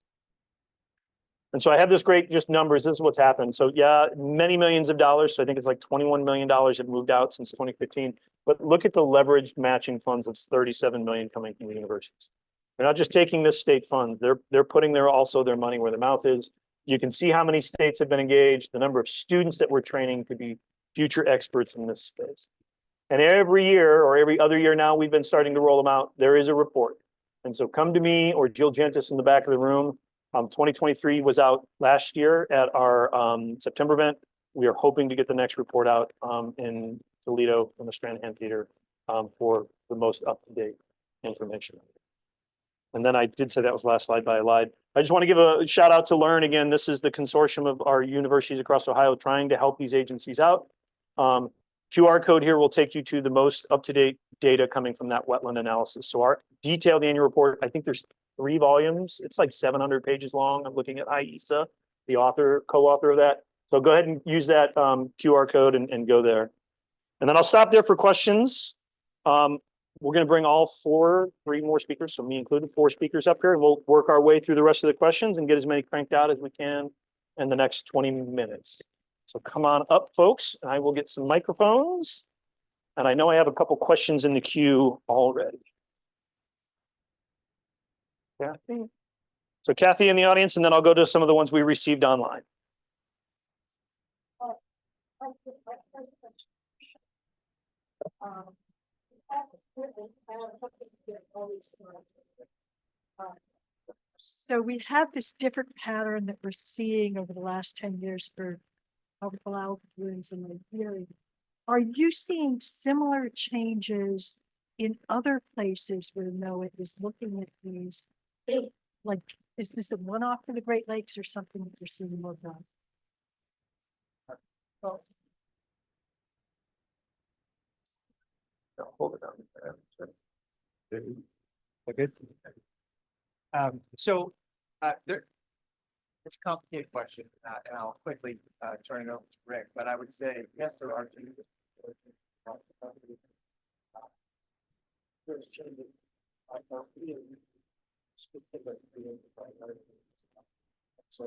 And so I have this great just numbers. This is what's happened. So yeah, many millions of dollars. So I think it's like $21 million have moved out since 2015. But look at the leveraged matching funds. It's 37 million coming from the universities. They're not just taking this state fund. They're putting also their money where the mouth is. You can see how many states have been engaged, the number of students that we're training to be future experts in this space. And every year or every other year now, we've been starting to roll them out. There is a report. And so come to me or Jill Gentis in the back of the room. 2023 was out last year at our September event. We are hoping to get the next report out in Toledo in the Stranahan Theater for the most up-to-date information. And then I did say that was the last slide, but I lied. I just want to give a shout out to Learn. Again, this is the consortium of our universities across Ohio trying to help these agencies out. QR code here will take you to the most up-to-date data coming from that wetland analysis. So our detailed annual report, I think there's 3 volumes. It's like 700 pages long. I'm looking at IESA, the author, co-author of that. So go ahead and use that QR code and go there. And then I'll stop there for questions. We're going to bring all 3 more speakers, so me included, 4 speakers up here, and we'll work our way through the rest of the questions and get as many cranked out as we can in the next 20 minutes. So come on up, folks, and I will get some microphones. And I know I have a couple questions in the queue already. Kathy? So Kathy in the audience, and then I'll go to some of the ones we received online. So we have this different pattern that we're seeing over the last 10 years for algal blooms in Lake Erie. Are you seeing similar changes in other places where NOAA is looking at these? Like, is this a one-off for the Great Lakes or something that we're seeing more of? Hold it down. Okay. It's a complicated question, and I'll quickly turn it over to Rick, but I would say, yes, there are changes. There's changes. So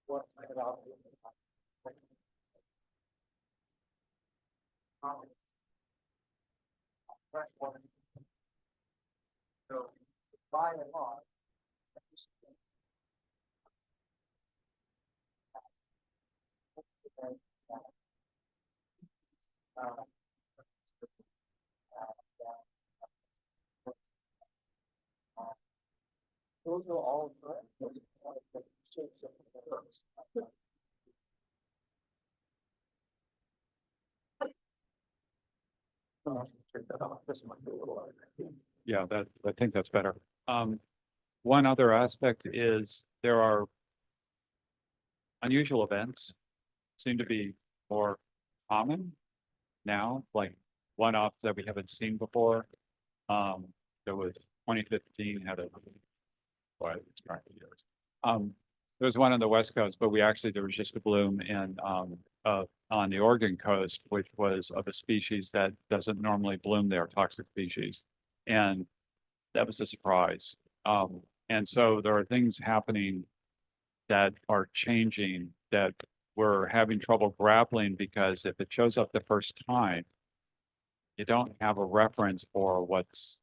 what about so by and large, those are all correct. Yeah, I think that's better. One other aspect is there are unusual events seem to be more common now, like one-offs that we haven't seen before. There was 2015 had a there was one on the West Coast, but there was just a bloom in on the Oregon coast, which was of a species that doesn't normally bloom there, toxic species. And that was a surprise. And so there are things happening that are changing that we're having trouble grappling, because if it shows up the first time, you don't have a reference for what's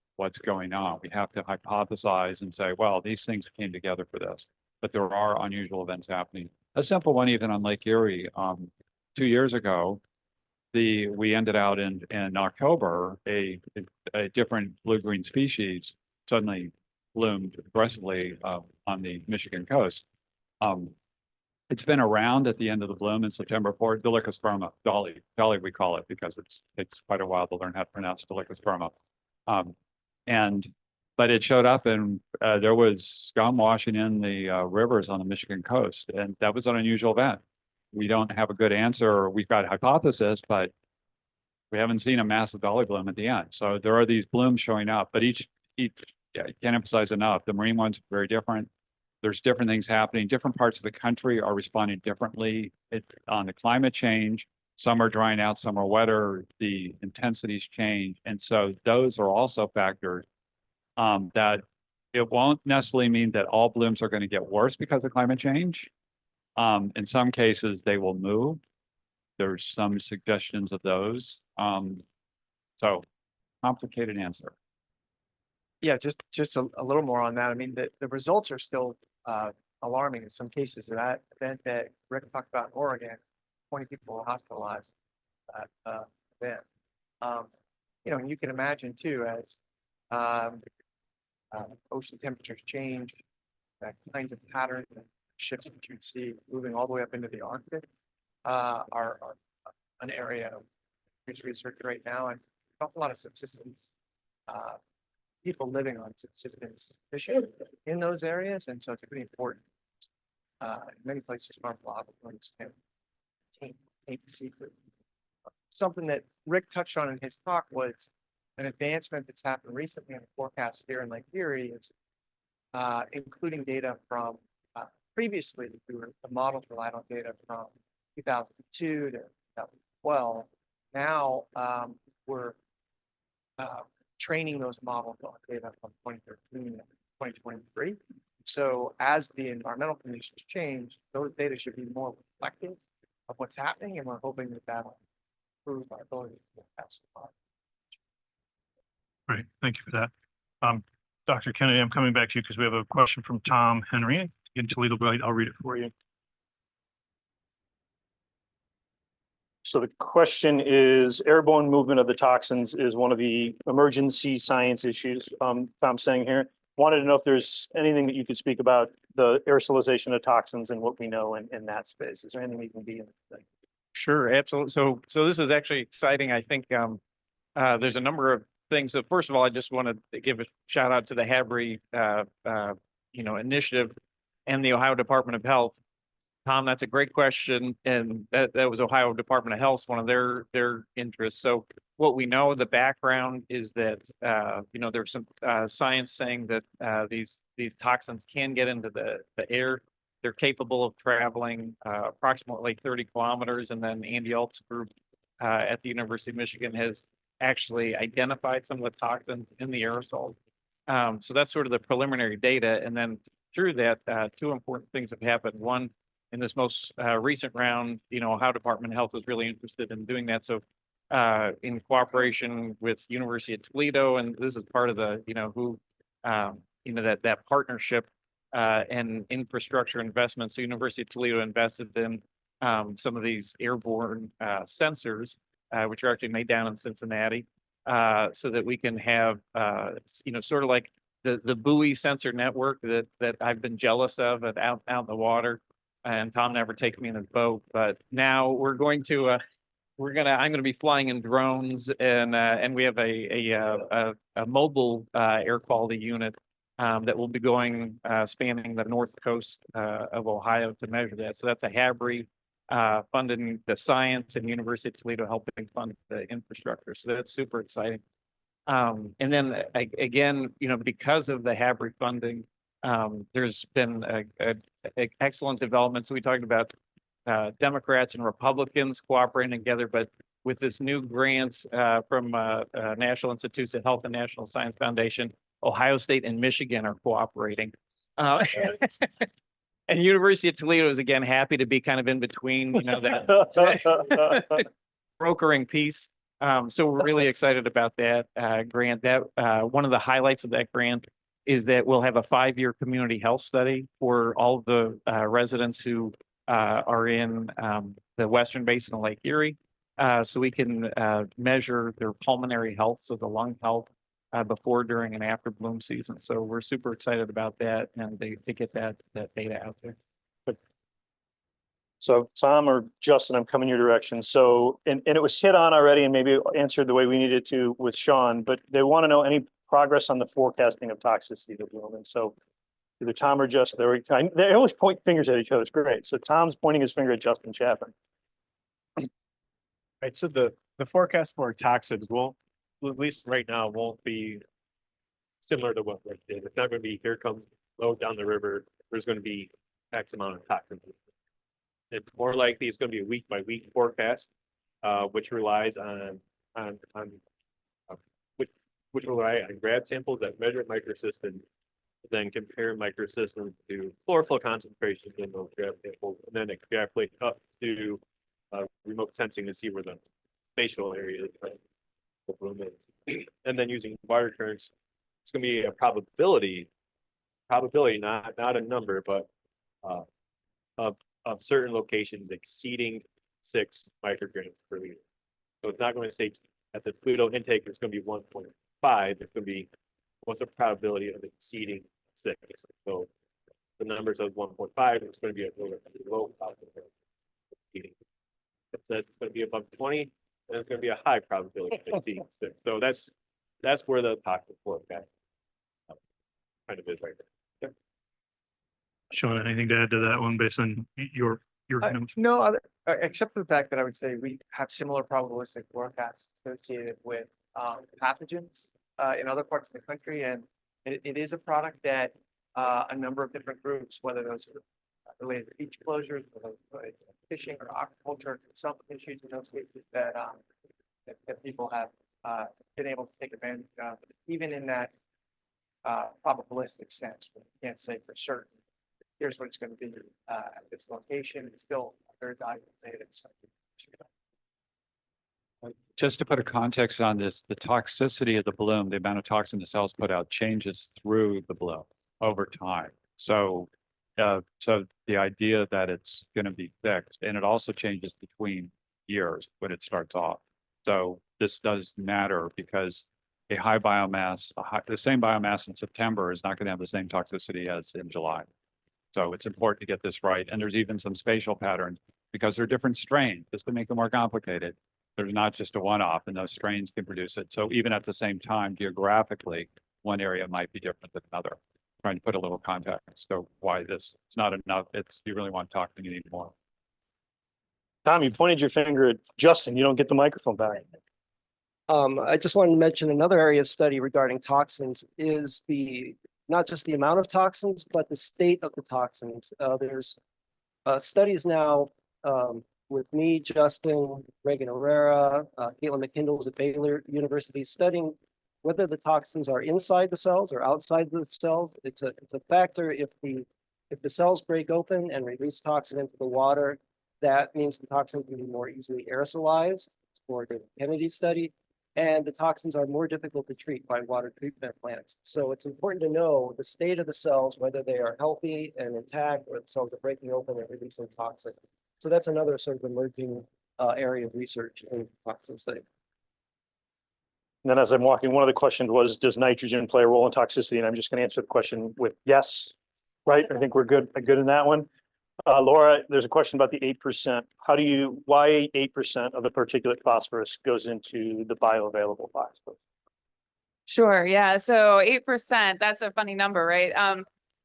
going on. We have to hypothesize and say, well, these things came together for this, but there are unusual events happening. A simple one, even on Lake Erie, 2 years ago, we ended out in October, a different blue-green species suddenly bloomed aggressively on the Michigan coast. It's been around at the end of the bloom in September for Dolichosperma, Dolly we call it, because it takes quite a while to learn how to pronounce Dolichosperma. But it showed up, and there was scum washing in the rivers on the Michigan coast, and that was an unusual event. We don't have a good answer. We've got a hypothesis, but we haven't seen a massive dolly bloom at the end. So there are these blooms showing up, but each yeah, I can't emphasize enough. The marine ones are very different. There's different things happening. Different parts of the country are responding differently on the climate change. Some are drying out, some are wetter. The intensities change. And so those are also factors that it won't necessarily mean that all blooms are going to get worse because of climate change. In some cases, they will move. There's some suggestions of those. So complicated answer. Yeah, just a little more on that. I mean, the results are still alarming in some cases. That event that Rick talked about in Oregon, 20 people were hospitalized that event. You know, and you can imagine too, as ocean temperatures change, that kinds of patterns and shifts that you'd see moving all the way up into the Arctic are an area of fisheries research right now, and an awful lot of subsistence people living on subsistence fishing in those areas, and so it's pretty important. In many places, harmful aquifers can taint seafood. Something that Rick touched on in his talk was an advancement that's happened recently in the forecast here in Lake Erie, is including data from previously the models relied on data from 2002 to 2012. Now we're training those models on data from 2013 and 2023. So as the environmental conditions change, those data should be more reflective of what's happening, and we're hoping that that'll improve our ability to forecast. Great, thank you for that. Dr. Kennedy, I'm coming back to you because we have a question from Tom Henry in Toledo. I'll read it for you. So the question is, airborne movement of the toxins is one of the emergency science issues. Tom's saying here, wanted to know if there's anything that you could speak about the aerosolization of toxins and what we know in that space. Is there anything we can be in? Sure, absolutely. So this is actually exciting. I think there's a number of things. So first of all, I just want to give a shout out to the HABRI initiative and the Ohio Department of Health. Tom, that's a great question, and that was Ohio Department of Health, one of their interests. So what we know, the background is that there's some science saying that these toxins can get into the air. They're capable of traveling approximately 30 kilometers, and then Andy Alt's group at the University of Michigan has actually identified some of the toxins in the aerosols. So that's sort of the preliminary data, and then through that, two important things have happened. One, in this most recent round, Ohio Department of Health was really interested in doing that. So in cooperation with University of Toledo, and this is part of the, that partnership and infrastructure investment. So University of Toledo invested in some of these airborne sensors, which are actually made down in Cincinnati, so that we can have, sort of like the buoy sensor network that I've been jealous of out in the water. And Tom never takes me in his boat, but now I'm going to be flying in drones, and we have a mobile air quality unit that will be going spanning the north coast of Ohio to measure that. So that's a HABRI funding the science, and University of Toledo helping fund the infrastructure. So that's super exciting. And then again, because of the HABRI funding, there's been a excellent development. So we talked about Democrats and Republicans cooperating together, but with this new grants from National Institutes of Health and National Science Foundation, Ohio State and Michigan are cooperating. And University of Toledo is again happy to be kind of in between, that brokering piece. So we're really excited about that grant. That one of the highlights of that grant is that we'll have a 5-year community health study for all the residents who are in the western basin of Lake Erie, so we can measure their pulmonary health, so the lung health, before, during, and after bloom season. So we're super excited about that, and to get that data out there. So Tom or Justin, I'm coming your direction. So, and it was hit on already and maybe answered the way we needed to with Sean, but they want to know any progress on the forecasting of toxicity of bloom. And so either Tom or Justin, they always point fingers at each other. It's great. So Tom's pointing his finger at Justin Chapman. Right, so the forecast for toxins will, at least right now, won't be similar to what Rick did. It's not going to be, here comes load down the river, there's going to be X amount of toxins. It's more likely it's going to be a week by week forecast, which relies on which rely on grab samples that measure microsystems, then compare microsystems to chlorophyll concentrations in those grab samples, and then extrapolate up to remote sensing to see where the spatial area is. And then using wire currents, it's going to be a probability, not a number, but of certain locations exceeding 6 micrograms per liter. So it's not going to say at the Pluto intake it's going to be 1.5. It's going to be what's the probability of exceeding 6. So the numbers of 1.5, it's going to be a low probability. If that's going to be above 20, there's gonna be a high probability of seeing six. So that's where the toxic forecast kind of is right there. Sean, anything to add to that one based on your notes? No other, except for the fact that I would say we have similar probabilistic forecasts associated with pathogens in other parts of the country, and it is a product that a number of different groups, whether those are related to beach closures, whether it's related to fishing or aquaculture, some issues in those cases that that people have been able to take advantage of, even in that probabilistic sense. But you can't say for certain, here's what it's going to be at this location. It's still very valuable data. So, Just to put a context on this, the toxicity of the bloom, the amount of toxin the cells put out changes through the bloom over time. So the idea that it's going to be fixed, and it also changes between years when it starts off. So this does matter because a high biomass, the same biomass in September is not going to have the same toxicity as in July. So it's important to get this right. And there's even some spatial patterns because they're different strains, just to make it more complicated. There's not just a one-off, and those strains can produce it. So even at the same time, geographically, one area might be different than another. Trying to put a little context. So why this? It's not enough. It's you really want to talk, you need more. Tom, you pointed your finger at Justin. You don't get the microphone back. I just wanted to mention another area of study regarding toxins is not just the amount of toxins, but the state of the toxins. There's studies now with me, Justin, Reagan Herrera, Caitlin McKindle's at Baylor University studying whether the toxins are inside the cells or outside the cells. It's a factor if the cells break open and release toxin into the water, that means the toxin can be more easily aerosolized for the Kennedy study. And the toxins are more difficult to treat by water treatment plants. So it's important to know the state of the cells, whether they are healthy and intact or the cells are breaking open and releasing toxin. So that's another sort of emerging area of research in toxin study. And then as I'm walking, one of the questions was, does nitrogen play a role in toxicity? And I'm just going to answer the question with yes, right? I think we're good in that one. Laura, there's a question about the 8%. Why 8% of the particulate phosphorus goes into the bioavailable phosphorus? Sure. Yeah. So 8%, that's a funny number, right?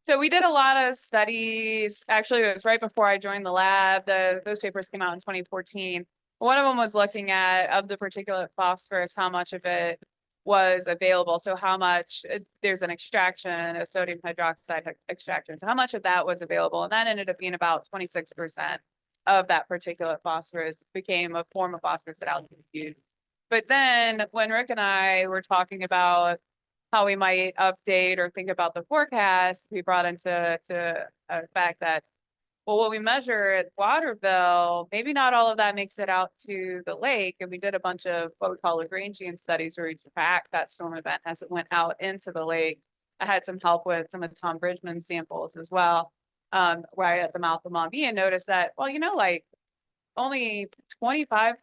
So we did a lot of studies. Actually, it was right before I joined the lab. Those papers came out in 2014. One of them was looking at, of the particulate phosphorus, how much of it was available. So how much, there's an extraction, a sodium hydroxide extraction. So how much of that was available? And that ended up being about 26% of that particulate phosphorus became a form of phosphorus that algae used. But then when Rick and I were talking about how we might update or think about the forecast, we brought into a fact that, well, what we measure at Waterville, maybe not all of that makes it out to the lake. And we did a bunch of what we call Lagrangian studies where we tracked that storm event as it went out into the lake. I had some help with some of Tom Bridgman's samples as well, right at the mouth of Maumee, and noticed that, well, like only 25%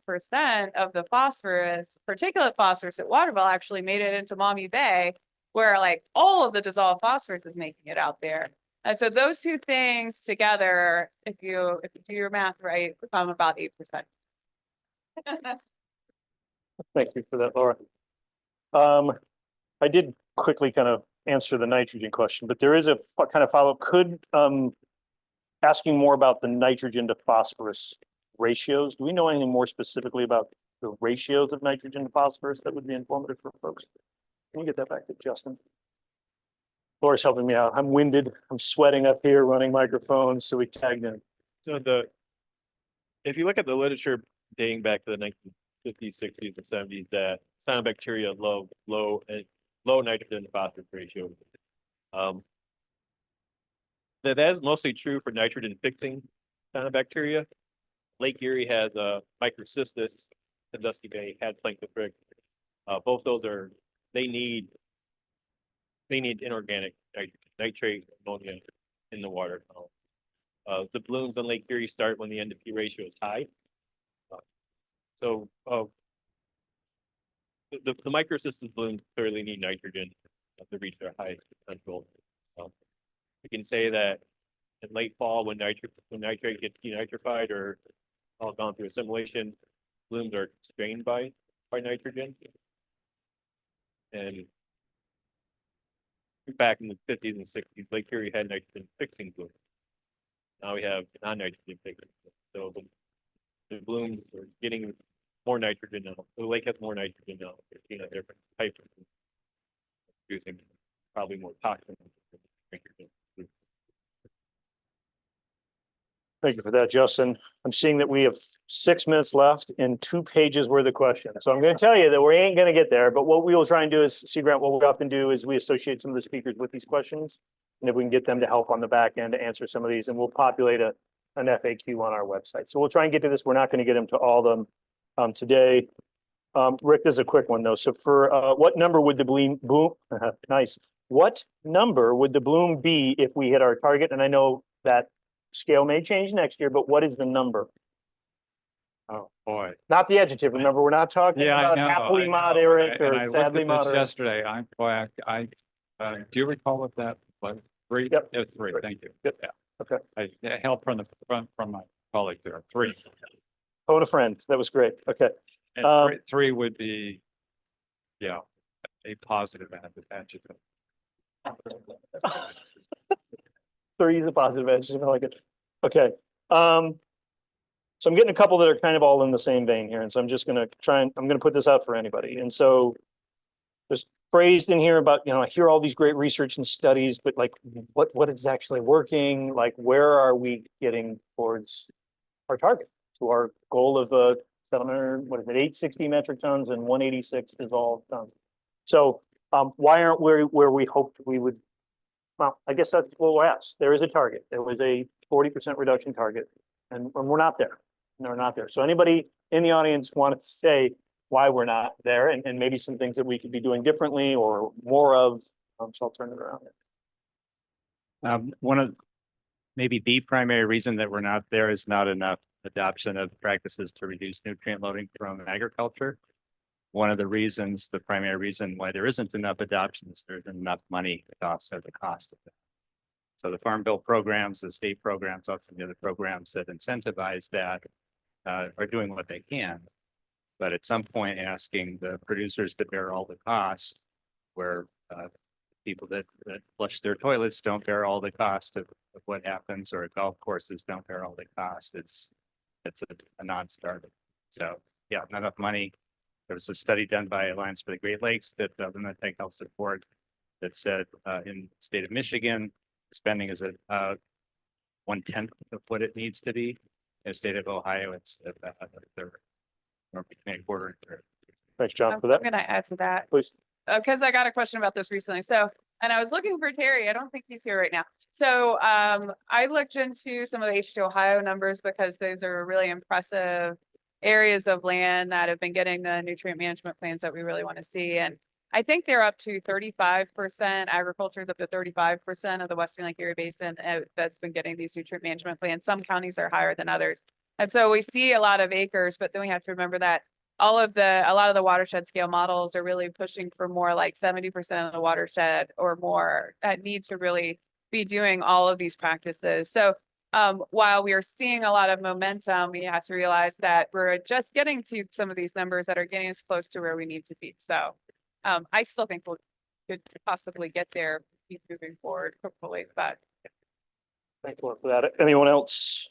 of the phosphorus, particulate phosphorus at Waterville actually made it into Maumee Bay, where like all of the dissolved phosphorus is making it out there. And so those two things together, if you do your math right, become about 8%. Thank you for that, Laura. I did quickly kind of answer the nitrogen question, but there is a kind of follow-up. Asking more about the nitrogen to phosphorus ratios. Do we know anything more specifically about the ratios of nitrogen to phosphorus that would be informative for folks? Can you get that back to Justin? Laura's helping me out. I'm winded. I'm sweating up here running microphones, so we tagged in. So if you look at the literature dating back to the 1950s, 60s, and 70s, that cyanobacteria low nitrogen to phosphorus ratio. That is mostly true for nitrogen fixing cyanobacteria. Lake Erie has a microcystis, Sandusky Bay had plankton fric. Both those they need inorganic nitrate, ammonia in the water. The blooms on Lake Erie start when the N to P ratio is high. The microcystis blooms clearly need nitrogen to reach their highest potential. We can say that in late fall when nitrate gets denitrified or all gone through assimilation, blooms are strained by nitrogen. And back in the 50s and 60s, Lake Erie had nitrogen fixing blooms. Now we have non-nitrogen fixing. So the blooms are getting more nitrogen now. The lake has more nitrogen now. They're seeing a different type of using probably more toxins. Thank you for that, Justin. I'm seeing that we have 6 minutes left and 2 pages worth of questions. So I'm going to tell you that we ain't going to get there, but what we will try and do is, see, Grant, what we often do is we associate some of the speakers with these questions. And if we can get them to help on the back end to answer some of these, and we'll populate an FAQ on our website. So we'll try and get to this. We're not going to get them to all of them today. Rick, this is a quick one though. So for what number would the bloom, nice. What number would the bloom be if we hit our target? And I know that scale may change next year, but what is the number? Oh, boy. Not the adjective. Remember, we're not talking Yeah, I about know, happily I know. moderate And I or looked sadly at this moderate. yesterday. I do you recall what that was? 3? Yep. It was 3. Thank you. Yep. Yeah. Okay. I help from my colleague there. 3. Phone a friend. That was great. Okay. And 3 would be, yeah, a positive adjective. 3 is a positive adjective. I like it. Okay. So I'm getting a couple that are kind of all in the same vein here. And so I'm just going to try and I'm going to put this out for anybody. And so there's phrased in here about, I hear all these great research and studies, but like what is actually working? Like, where are we getting towards our target, to our goal of 860 metric tons and 186 dissolved tons? So why aren't we where we hoped we would? Well, I guess that's what we'll ask. There is a target. There was a 40% reduction target, and we're not there. And we're not there. So anybody in the audience want to say why we're not there, and maybe some things that we could be doing differently or more of? So I'll turn it around. One of maybe the primary reason that we're not there is not enough adoption of practices to reduce nutrient loading from agriculture. One of the reasons, the primary reason why there isn't enough adoption is there isn't enough money to offset the cost of it. So the Farm Bill programs, the state programs, also the other programs that incentivize that are doing what they can. But at some point, asking the producers to bear all the costs, where people that flush their toilets don't bear all the cost of what happens, or golf courses don't bear all the cost, it's a non-starter. So yeah, not enough money. There was a study done by Alliance for the Great Lakes that the Tech Health Support that said in the state of Michigan, spending is at 1/10 of what it needs to be. In the state of Ohio, it's at a third, or between a quarter and a third. Thanks, John, for I'm that. gonna add to that. Please. Because I got a question about this recently. So, and I was looking for Terry. I don't think he's here right now. So I looked into some of the H2 Ohio numbers because those are really impressive areas of land that have been getting the nutrient management plans that we really want to see. And I think they're up to 35%. Agriculture is up to 35% of the Western Lake Erie Basin that's been getting these nutrient management plans. Some counties are higher than others. And so we see a lot of acres, but then we have to remember that a lot of the watershed scale models are really pushing for more like 70% of the watershed or more that need to really be doing all of these practices. So while we are seeing a lot of momentum, we have to realize that we're just getting to some of these numbers that are getting us close to where we need to be. So I still think we could possibly get there, keep moving forward, hopefully, but. Thanks a lot for that. Anyone else?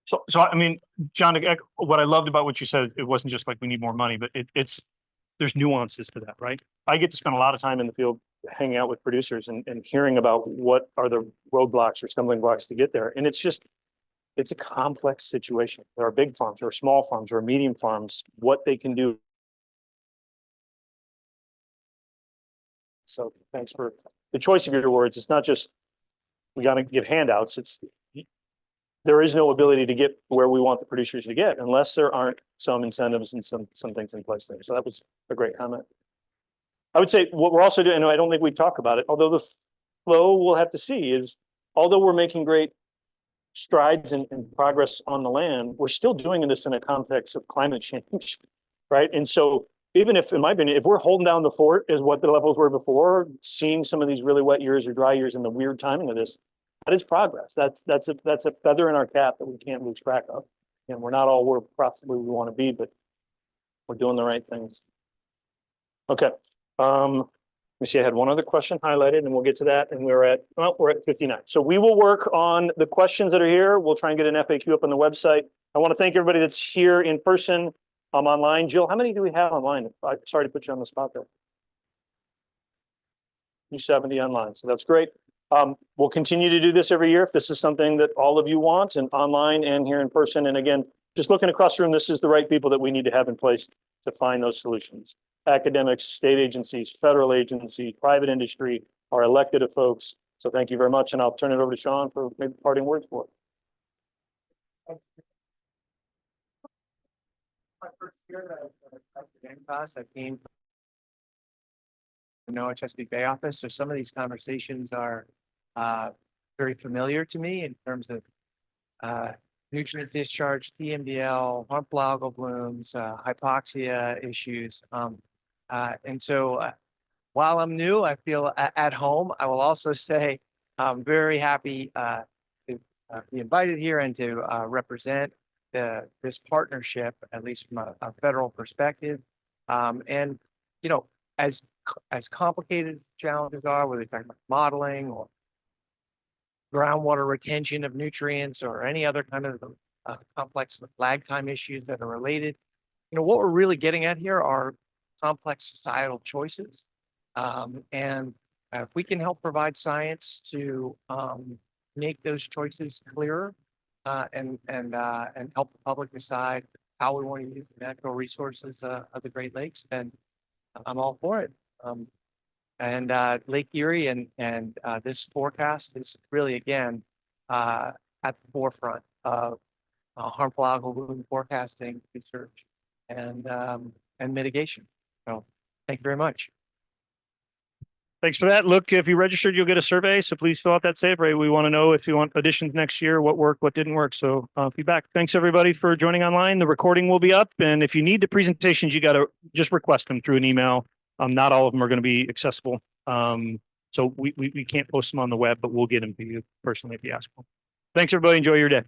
So I mean, John, what I loved about what you said, it wasn't just like we need more money, but there's nuances to that, right? I get to spend a lot of time in the field hanging out with producers and hearing about what are the roadblocks or stumbling blocks to get there. And it's a complex situation. There are big farms, there are small farms, there are medium farms, what they can do. So thanks for the choice of your words. It's not just, we got to give handouts. There is no ability to get where we want the producers to get unless there aren't some incentives and some things in place there. So that was a great comment. I would say what we're also doing, and I don't think we talk about it, although the flow we'll have to see is, although we're making great strides and progress on the land, we're still doing this in a context of climate change, right? And so even if, in my opinion, if we're holding down the fort as what the levels were before, seeing some of these really wet years or dry years and the weird timing of this, that is progress. That's a feather in our cap that we can't lose track of. And we're not all where possibly we want to be, but we're doing the right things. Okay, let me see, I had one other question highlighted and we'll get to that, and we're at 59. So we will work on the questions that are here. We'll try and get an FAQ up on the website. I want to thank everybody that's here in person, online. Jill, how many do we have online? I'm sorry to put you on the spot there. 270 online, so that's great. We'll continue to do this every year if this is something that all of you want, and online and here in person. And again, just looking across the room, this is the right people that we need to have in place to find those solutions. Academics, state agencies, federal agencies, private industry, our elected folks. So thank you very much, and I'll turn it over to Sean for maybe parting words for it. My first year I came from the NOAA Chesapeake Bay office, so some of these conversations are very familiar to me in terms of nutrient discharge, TMDL, harmful algal blooms, hypoxia issues. And so while I'm new, I feel at home. I will also say I'm very happy to be invited here and to represent this partnership, at least from a federal perspective. And, you know, as complicated as the challenges are, whether you're talking about modeling or groundwater retention of nutrients or any other kind of complex lag time issues that are related, you know, what we're really getting at here are complex societal choices. And if we can help provide science to make those choices clearer and help the public decide how we want to use the natural resources of the Great Lakes, then I'm all for it. And Lake Erie and this forecast is really, again, at the forefront of harmful algal bloom forecasting, research, and mitigation. So thank you very much. Thanks for that. Look, if you registered, you'll get a survey. So please fill out that survey. We want to know if you want additions next year, what worked, what didn't work. So feedback. Thanks everybody for joining online. The recording will be up. And if you need the presentations, you got to just request them through an email. Not all of them are going to be accessible. So we can't post them on the web, but we'll get them to you personally if you ask them. Thanks everybody. Enjoy your day.